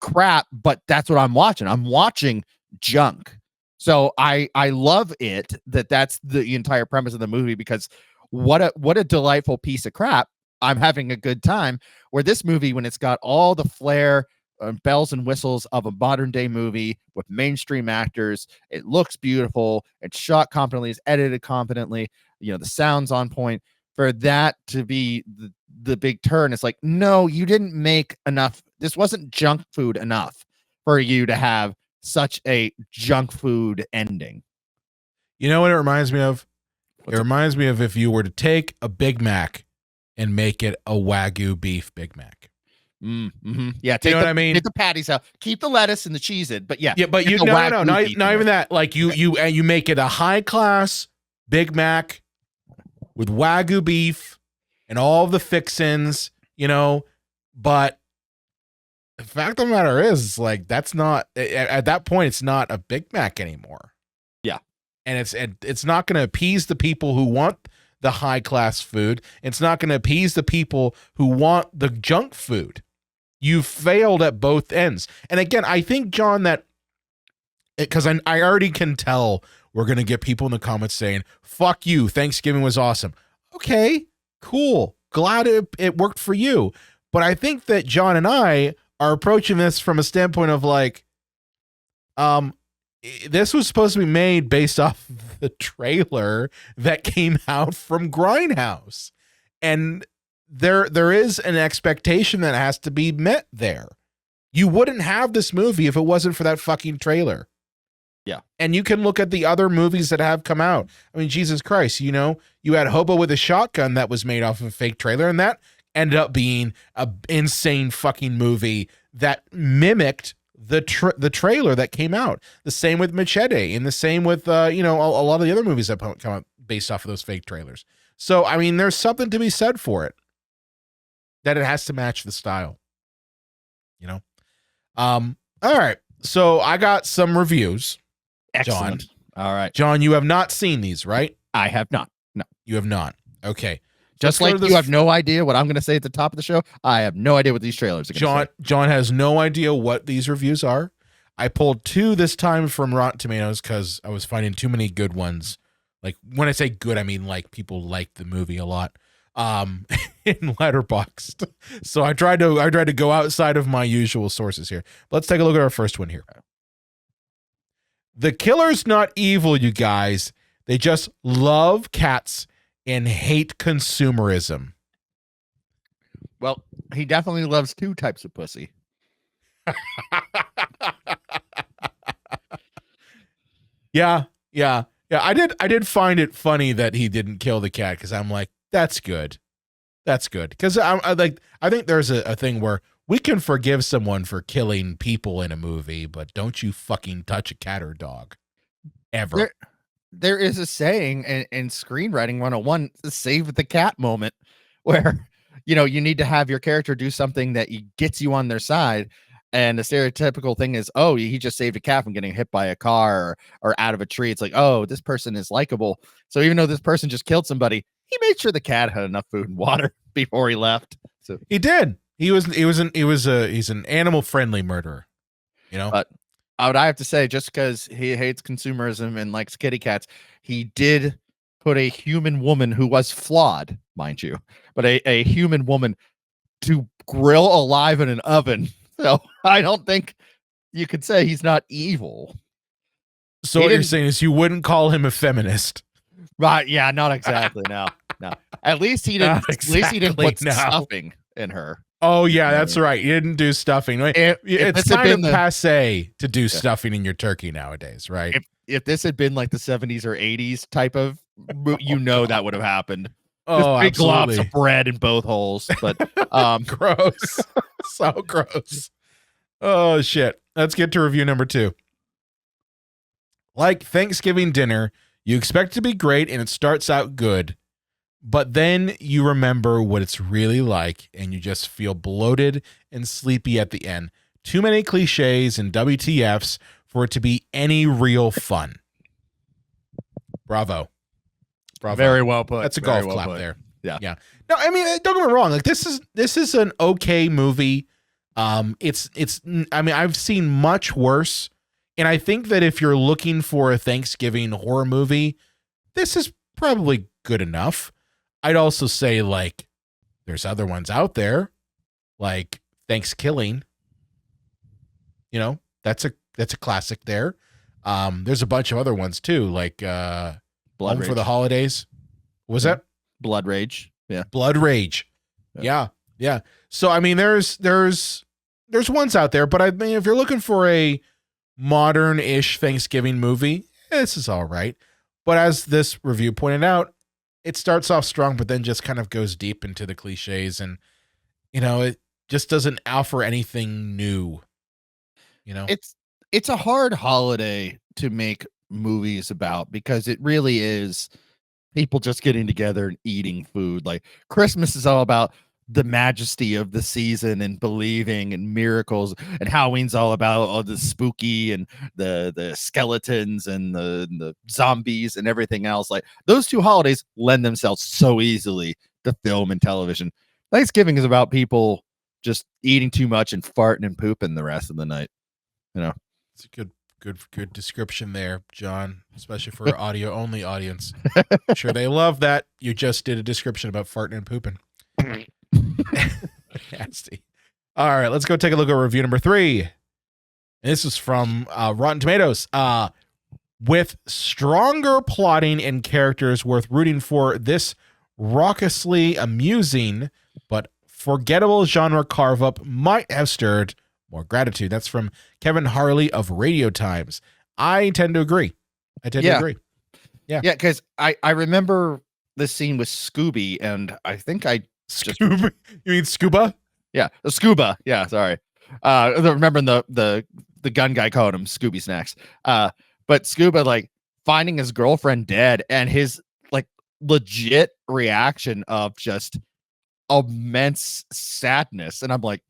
S2: crap, but that's what I'm watching. I'm watching junk. So I love it that's the entire premise of the movie, because what a delightful piece of crap. I'm having a good time. Where this movie, when it's got all the flair, bells and whistles of a modern day movie with mainstream actors, it looks beautiful, it's shot competently, it's edited competently, the sound's on point. For that to be the big turn, it's like, no, you didn't make enough. This wasn't junk food enough for you to have such a junk food ending.
S1: You know what it reminds me of? It reminds me of if you were to take a Big Mac and make it a Wagyu beef Big Mac.
S2: Mm-hmm. Yeah,
S1: you know what I mean?
S2: Take the patties out, keep the lettuce and the cheese in, but yeah,
S1: but you not even that. Like you make it a high class Big Mac with Wagyu beef and all the fixins, but the fact of the matter is, like, that's not, at that point, it's not a Big Mac anymore.
S2: Yeah.
S1: And it's not going to appease the people who want the high class food. It's not going to appease the people who want the junk food. You failed at both ends. And again, I think, John, that because I already can tell we're going to get people in the comments saying, fuck you, Thanksgiving was awesome. Okay, cool. Glad it worked for you. But I think that John and I are approaching this from a standpoint of like, this was supposed to be made based off the trailer that came out from Grindhouse. And there is an expectation that has to be met there. You wouldn't have this movie if it wasn't for that fucking trailer.
S2: Yeah.
S1: And you can look at the other movies that have come out. I mean, Jesus Christ, you had Hobo with a Shotgun that was made off of a fake trailer, and that ended up being an insane fucking movie that mimicked the trailer that came out. The same with Machete, and the same with a lot of the other movies that come out based off of those fake trailers. So, I mean, there's something to be said for it, that it has to match the style. All right. So I got some reviews.
S2: Excellent.
S1: John.
S2: All right.
S1: John, you have not seen these, right?
S2: I have not. No.
S1: You have not. Okay.
S2: Just like you have no idea what I'm going to say at the top of the show, I have no idea what these trailers are going to say.
S1: John has no idea what these reviews are. I pulled 2 this time from Rotten Tomatoes because I was finding too many good ones. Like, when I say good, I mean like people like the movie a lot. In Letterboxd. So I tried to go outside of my usual sources here. Let's take a look at our first one here. The killer's not evil, you guys. They just love cats and hate consumerism.
S2: Well, he definitely loves 2 types of pussy.
S1: Yeah. I did find it funny that he didn't kill the cat, because I'm like, that's good. That's good. Because I think there's a thing where we can forgive someone for killing people in a movie, but don't you fucking touch a cat or dog. Ever.
S2: There is a saying in screenwriting 101, save the cat moment, where, you need to have your character do something that gets you on their side. And the stereotypical thing is, oh, he just saved a cat from getting hit by a car or out of a tree. It's like, oh, this person is likable. So even though this person just killed somebody, he made sure the cat had enough food and water before he left. So
S1: he did. He's an animal friendly murderer.
S2: But I have to say, just because he hates consumerism and likes kitty cats, he did put a human woman who was flawed, mind you, but a human woman to grill alive in an oven. So I don't think you could say he's not evil.
S1: So what you're saying is you wouldn't call him a feminist,
S2: right? Yeah, not exactly. No. At least he didn't. At least he didn't put stuffing in her.
S1: Oh yeah, that's right. You didn't do stuffing. It's kind of passe to do stuffing in your turkey nowadays, right?
S2: If this had been like the 70s or 80s type of, that would have happened.
S1: Oh,
S2: big
S1: absolutely.
S2: globs of bread in both holes, but
S1: gross, so gross. Oh shit. Let's get to review number 2. Like Thanksgiving dinner, you expect it to be great and it starts out good. But then you remember what it's really like and you just feel bloated and sleepy at the end. Too many cliches and WTFs for it to be any real fun. Bravo.
S2: Very well put.
S1: That's a golf clap there.
S2: Yeah.
S1: No, I mean, don't get me wrong. Like this is an okay movie. It's I mean, I've seen much worse. And I think that if you're looking for a Thanksgiving horror movie, this is probably good enough. I'd also say, like, there's other ones out there, like Thanksgiving. You know, that's a classic there. There's a bunch of other ones too, like
S2: Blood
S1: Home
S2: Rage.
S1: for the Holidays. What was that?
S2: Blood Rage. Yeah.
S1: Blood Rage. Yeah. So I mean, there's ones out there, but I mean, if you're looking for a modern-ish Thanksgiving movie, this is all right. But as this review pointed out, it starts off strong, but then just kind of goes deep into the cliches, and it just doesn't offer anything new.
S2: It's a hard holiday to make movies about because it really is people just getting together and eating food. Like Christmas is all about the majesty of the season and believing and miracles, and Halloween's all about all the spooky and the skeletons and the zombies and everything else. Like those two holidays lend themselves so easily to film and television. Thanksgiving is about people just eating too much and farting and pooping the rest of the night.
S1: It's a good description there, John, especially for our audio only audience. I'm sure they love that you just did a description about farting and pooping. Nasty. All right, let's go take a look at review number 3. And this is from Rotten Tomatoes. With stronger plotting and characters worth rooting for, this raucously amusing but forgettable genre carve-up might have stirred more gratitude. That's from Kevin Harley of Radio Times. I tend to agree. Yeah,
S2: because I remember this scene with Scooby, and I think
S1: Scuba? You mean Scuba?
S2: Yeah, Scuba. Yeah, sorry. Remembering the gun guy called him Scooby Snacks. But Scuba, like, finding his girlfriend dead and his, like, legit reaction of just immense sadness. And I'm like,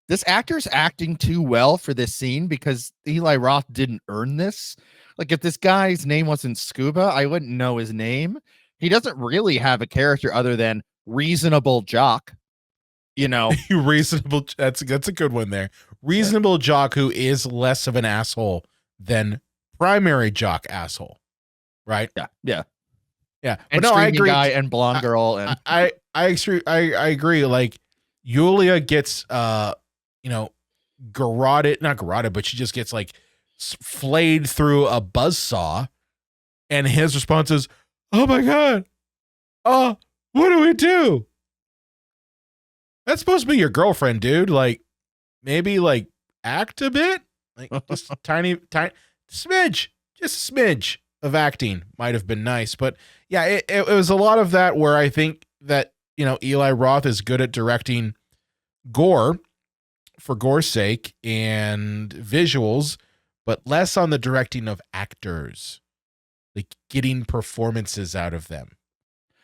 S2: this actor's acting too well for this scene because Eli Roth didn't earn this. Like, if this guy's name wasn't Scuba, I wouldn't know his name. He doesn't really have a character other than reasonable jock,
S1: Reasonable. That's a good one there. Reasonable jock who is less of an asshole than primary jock asshole, right?
S2: Yeah.
S1: But
S2: And
S1: no, I agree.
S2: Guy and blonde girl, and
S1: I agree. Like Yulia gets garroted, not garroted, but she just gets like flayed through a buzzsaw, and his response is, "Oh my god, what do we do?" That's supposed to be your girlfriend, dude. Like, maybe like act a bit, like just tiny smidge, just a smidge of acting might have been nice. But yeah, it was a lot of that where I think that Eli Roth is good at directing gore for gore's sake and visuals, but less on the directing of actors, like getting performances out of them.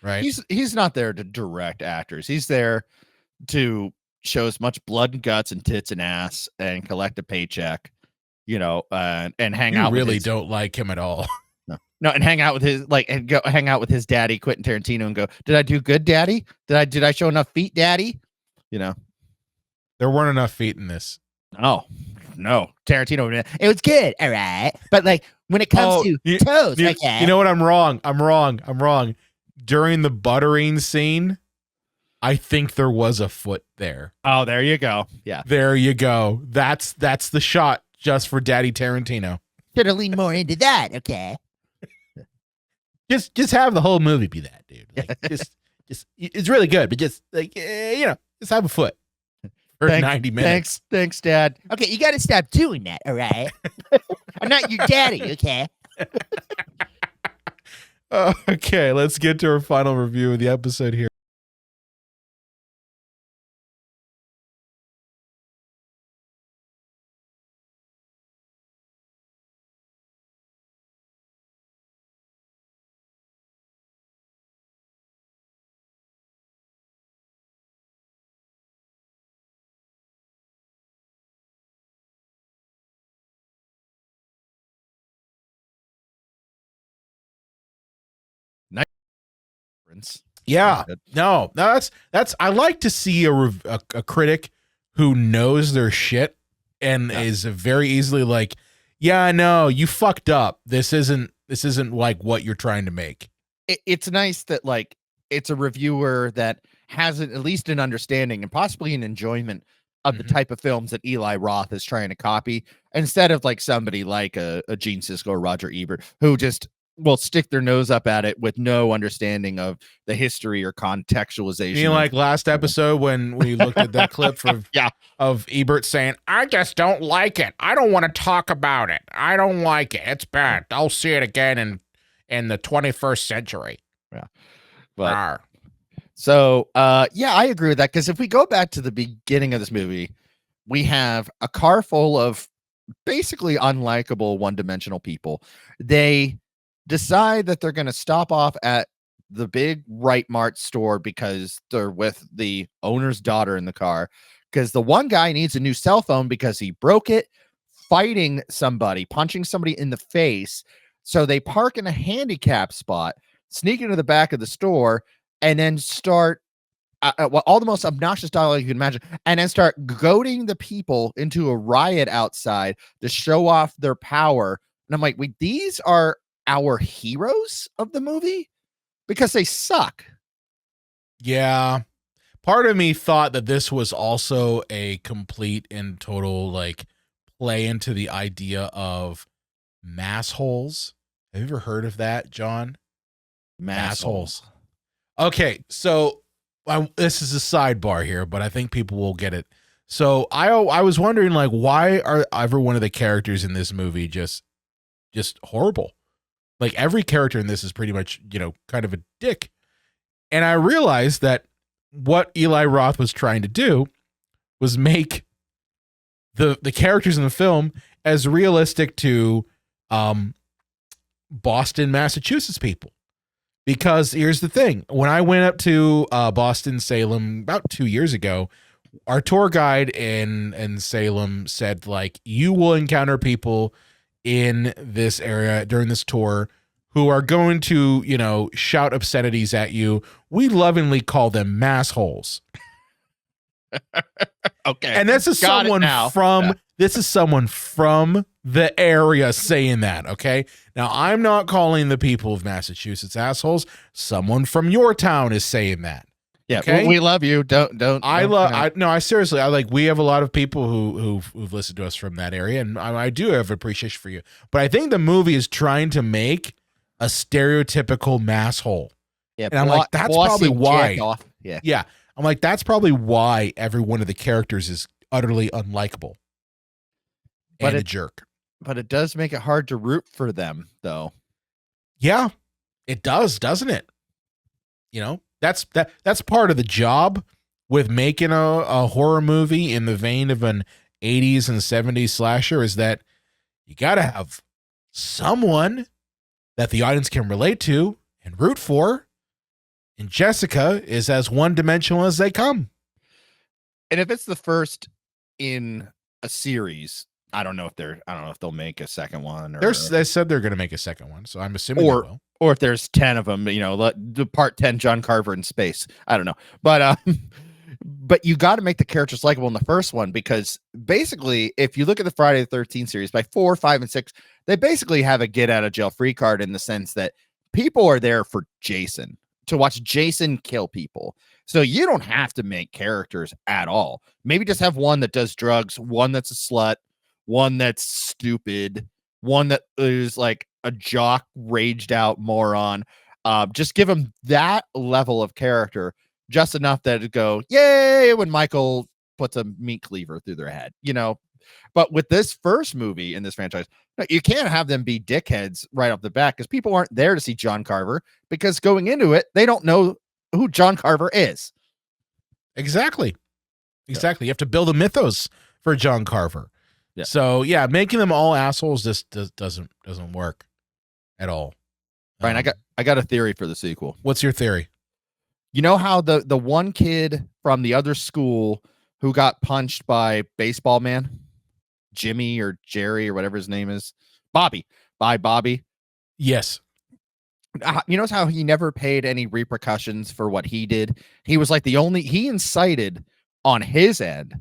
S1: Right?
S2: He's not there to direct actors. He's there to show as much blood and guts and tits and ass and collect a paycheck, and hang out.
S1: You really don't like him at all.
S2: No, and hang out with his and go hang out with his daddy, Quentin Tarantino, and go, "Did I do good, Daddy? Did I show enough feet, Daddy?"
S1: There weren't enough feet in this.
S2: Oh no, Tarantino. It was good, all right, but like when it comes to toes, okay.
S1: You know what? I'm wrong. During the buttering scene, I think there was a foot there.
S2: Oh, there you go. Yeah,
S1: there you go. That's the shot just for Daddy Tarantino.
S2: Should have leaned more into that. Okay.
S1: Just have the whole movie be that, dude. Like, just it's really good, but just like just have a foot for 90 minutes.
S2: Thanks, Dad. Okay, you got to stop doing that. All right, I'm not your daddy. Okay.
S1: Okay, let's get to our final review of the episode here. Yeah, no, that's I like to see a critic who knows their shit and is very easily like, yeah, no, you fucked up. This isn't like what you're trying to make.
S2: It's nice that like it's a reviewer that has at least an understanding and possibly an enjoyment of the type of films that Eli Roth is trying to copy, instead of like somebody like a Gene Siskel or Roger Ebert who just will stick their nose up at it with no understanding of the history or contextualization.
S1: You mean like last episode when we looked at that clip of Ebert saying, I just don't like it. I don't want to talk about it. I don't like it. It's bad. I'll see it again in the 21st century.
S2: Yeah. But so yeah, I agree with that, because if we go back to the beginning of this movie, we have a car full of basically unlikable one-dimensional people. They decide that they're going to stop off at the big Right Mart store because they're with the owner's daughter in the car, because the one guy needs a new cell phone because he broke it fighting somebody, punching somebody in the face. So they park in a handicap spot, sneak into the back of the store, and then start all the most obnoxious dialogue you can imagine, and then start goading the people into a riot outside to show off their power. And I'm like, wait, these are our heroes of the movie? Because they suck.
S1: Yeah. Part of me thought that this was also a complete and total like play into the idea of mass holes. Have you ever heard of that, John? Mass holes. Okay, so this is a sidebar here, but I think people will get it. So I was wondering, like, why are every one of the characters in this movie just horrible? Like, every character in this is pretty much, kind of a dick. And I realized that what Eli Roth was trying to do was make the characters in the film as realistic to Boston, Massachusetts people. Because here's the thing. When I went up to Boston, Salem about 2 years ago, our tour guide in Salem said, like, you will encounter people in this area during this tour who are going to, shout obscenities at you. We lovingly call them massholes.
S2: Okay.
S1: And this is someone from the area saying that, okay? Now, I'm not calling the people of Massachusetts assholes. Someone from your town is saying that.
S2: Yeah,
S1: okay?
S2: We love you. Don't.
S1: I seriously, we have a lot of people who've listened to us from that area, and I do have appreciation for you. But I think the movie is trying to make a stereotypical masshole.
S2: Yeah,
S1: and I'm like, that's probably why.
S2: Yeah.
S1: I'm like, that's probably why every one of the characters is utterly unlikable and a jerk.
S2: But it does make it hard to root for them, though.
S1: Yeah, it does, doesn't it? That's part of the job with making a horror movie in the vein of an 80s and 70s slasher, is that you got to have someone that the audience can relate to and root for. And Jessica is as one-dimensional as they come.
S2: And if it's the first in a series, I don't know if they'll make a second one.
S1: They said they're going to make a second one, so I'm assuming they will.
S2: Or if there's 10 of them, the part 10, John Carver in space. I don't know. But you got to make the characters likable in the first one, because basically, if you look at the Friday the 13th series, by 4, 5, and 6, they basically have a get out of jail free card, in the sense that people are there for Jason, to watch Jason kill people. So you don't have to make characters at all. Maybe just have one that does drugs, one that's a slut, one that's stupid, one that is like a jock, raged out moron. Just give them that level of character, just enough that it go, yay, when Michael puts a meat cleaver through their head, you know. But with this first movie in this franchise, you can't have them be dickheads right off the bat because people aren't there to see John Carver, because going into it, they don't know who John Carver is.
S1: Exactly. You have to build a mythos for John Carver.
S2: Yeah.
S1: So yeah, making them all assholes just doesn't work at all.
S2: Brian, I got a theory for the sequel.
S1: What's your theory?
S2: You know how the one kid from the other school who got punched by Baseball Man, Jimmy or Jerry or whatever his name is, Bobby.
S1: Yes.
S2: You notice how he never paid any repercussions for what he did? He was like he incited on his end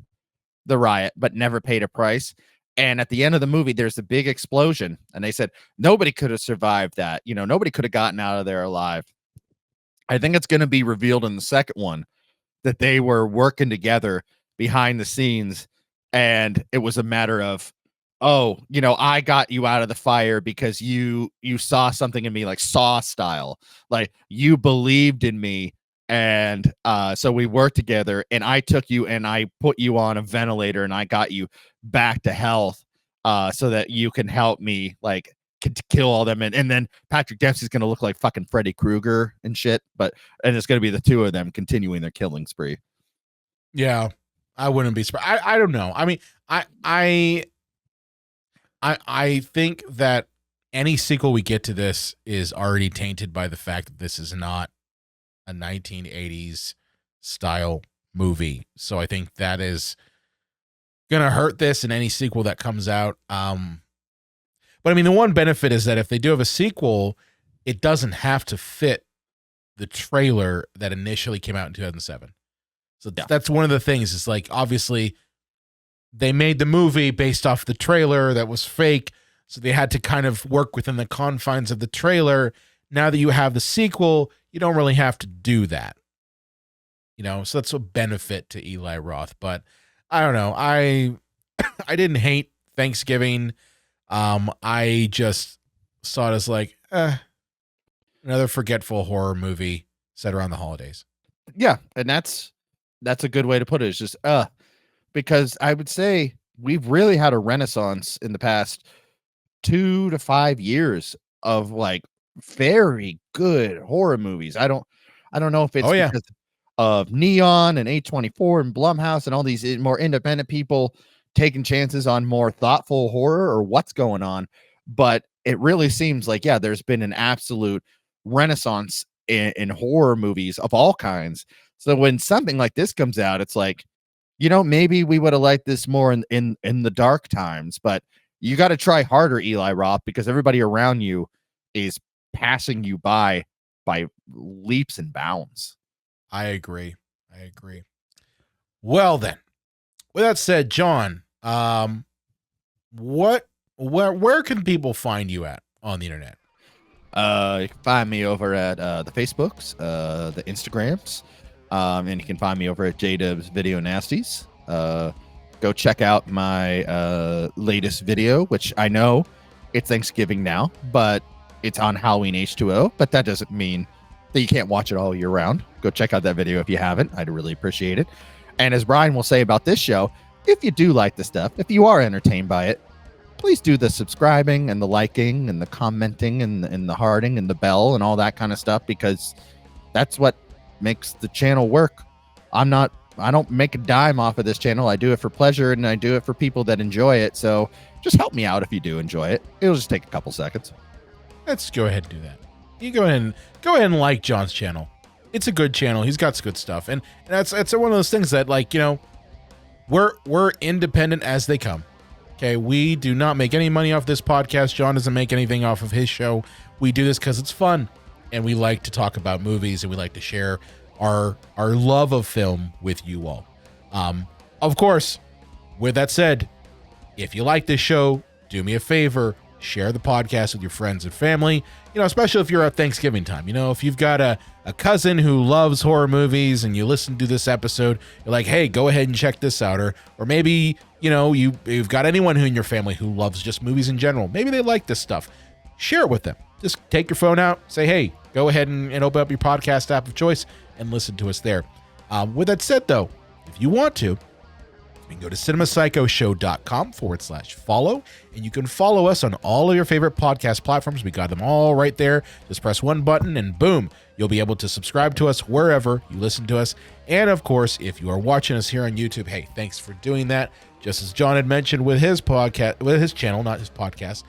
S2: the riot, but never paid a price. And at the end of the movie, there's a big explosion. And they said, nobody could have survived that. You know, nobody could have gotten out of there alive. I think it's going to be revealed in the second one that they were working together behind the scenes. And it was a matter of, oh, you know, I got you out of the fire because you saw something in me, like Saw style, like you believed in me. And so we worked together, and I took you and I put you on a ventilator and I got you back to health so that you can help me like to kill all them. And then Patrick Dempsey's going to look like fucking Freddy Krueger and shit. And it's going to be the two of them continuing their killing spree.
S1: Yeah, I wouldn't be surprised. I don't know. I mean, I think that any sequel we get to this is already tainted by the fact that this is not a 1980s style movie. So I think that is going to hurt this in any sequel that comes out. But I mean, the one benefit is that if they do have a sequel, it doesn't have to fit the trailer that initially came out in 2007. So that's one of the things. It's like, obviously they made the movie based off the trailer that was fake. So they had to kind of work within the confines of the trailer. Now that you have the sequel, you don't really have to do that. You know, so that's a benefit to Eli Roth. But I don't know. I didn't hate Thanksgiving. I just saw it as like another forgetful horror movie set around the holidays.
S2: Yeah, and that's a good way to put it. It's just because I would say we've really had a renaissance in the past 2 to 5 years of like very good horror movies. I don't know if it's because of Neon and A24 and Blumhouse and all these more independent people taking chances on more thoughtful horror or what's going on, but it really seems like there's been an absolute renaissance in horror movies of all kinds. So when something like this comes out, it's like, you know, maybe we would have liked this more in the dark times, but you got to try harder, Eli Roth, because everybody around you is passing you by leaps and bounds.
S1: I agree. Well then, with that said, John, where can people find you at on the internet?
S2: You can find me over at the Facebooks, the Instagrams, and you can find me over at JDubs Video Nasties. Go check out my latest video, which I know it's Thanksgiving now, but it's on Halloween H2O, but that doesn't mean that you can't watch it all year round. Go check out that video if you haven't. I'd really appreciate it. And as Brian will say about this show, if you do like the stuff, if you are entertained by it, please do the subscribing and the liking and the commenting and the hearting and the bell and all that kind of stuff, because that's what makes the channel work. I don't make a dime off of this channel. I do it for pleasure, and I do it for people that enjoy it. So just help me out if you do enjoy it. It'll just take a couple seconds.
S1: Let's go ahead and do that. You go ahead and like John's channel. It's a good channel. He's got good stuff, and that's one of those things that, like, you know, we're independent as they come. Okay, we do not make any money off this podcast. John doesn't make anything off of his show. We do this because it's fun, and we like to talk about movies, and we like to share our love of film with you all. Of course, with that said, if you like this show, do me a favor, share the podcast with your friends and family, you know, especially if you're at Thanksgiving time. You know, if you've got a cousin who loves horror movies and you listen to this episode, you're like, hey, go ahead and check this out. Or maybe, you know, you've got anyone who in your family who loves just movies in general. Maybe they like this stuff. Share it with them. just take your phone out, say, hey, go ahead and open up your podcast app of choice and listen to us there. With that said, though, if you want to, you can go to cinemapsychoshow.com/follow, and you can follow us on all of your favorite podcast platforms. We got them all right there. Just press one button and boom, you'll be able to subscribe to us wherever you listen to us. And of course, if you are watching us here on YouTube, hey, thanks for doing that. Just as John had mentioned with his podcast, with his channel, not his podcast,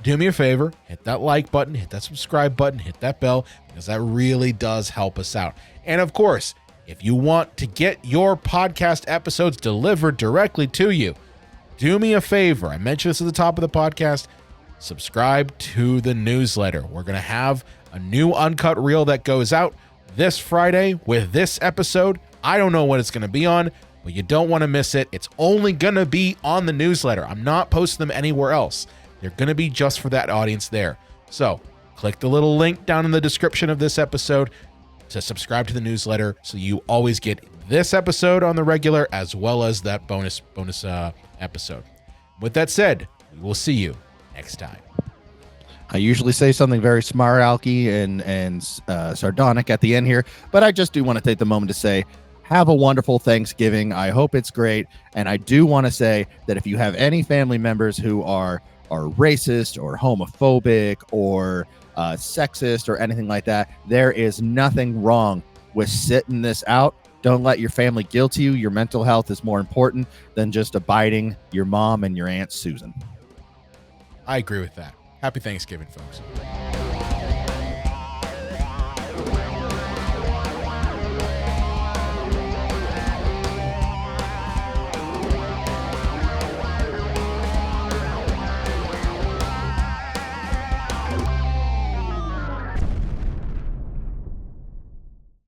S1: do me a favor, hit that like button, hit that subscribe button, hit that bell, because that really does help us out. And of course, if you want to get your podcast episodes delivered directly to you, do me a favor. I mentioned this at the top of the podcast. Subscribe to the newsletter. We're going to have a new uncut reel that goes out this Friday with this episode. I don't know what it's going to be on, but you don't want to miss it. It's only going to be on the newsletter. I'm not posting them anywhere else. They're going to be just for that audience there. So click the little link down in the description of this episode to subscribe to the newsletter so you always get this episode on the regular as well as that bonus episode. With that said, we will see you next time.
S2: I usually say something very smart alecky and sardonic at the end here, but I just do want to take the moment to say, have a wonderful Thanksgiving. I hope it's great. And I do want to say that if you have any family members who are racist or homophobic or sexist or anything like that, there is nothing wrong with sitting this out. Don't let your family guilt you. Your mental health is more important than just abiding your mom and your Aunt Susan.
S1: I agree with that. Happy Thanksgiving, folks.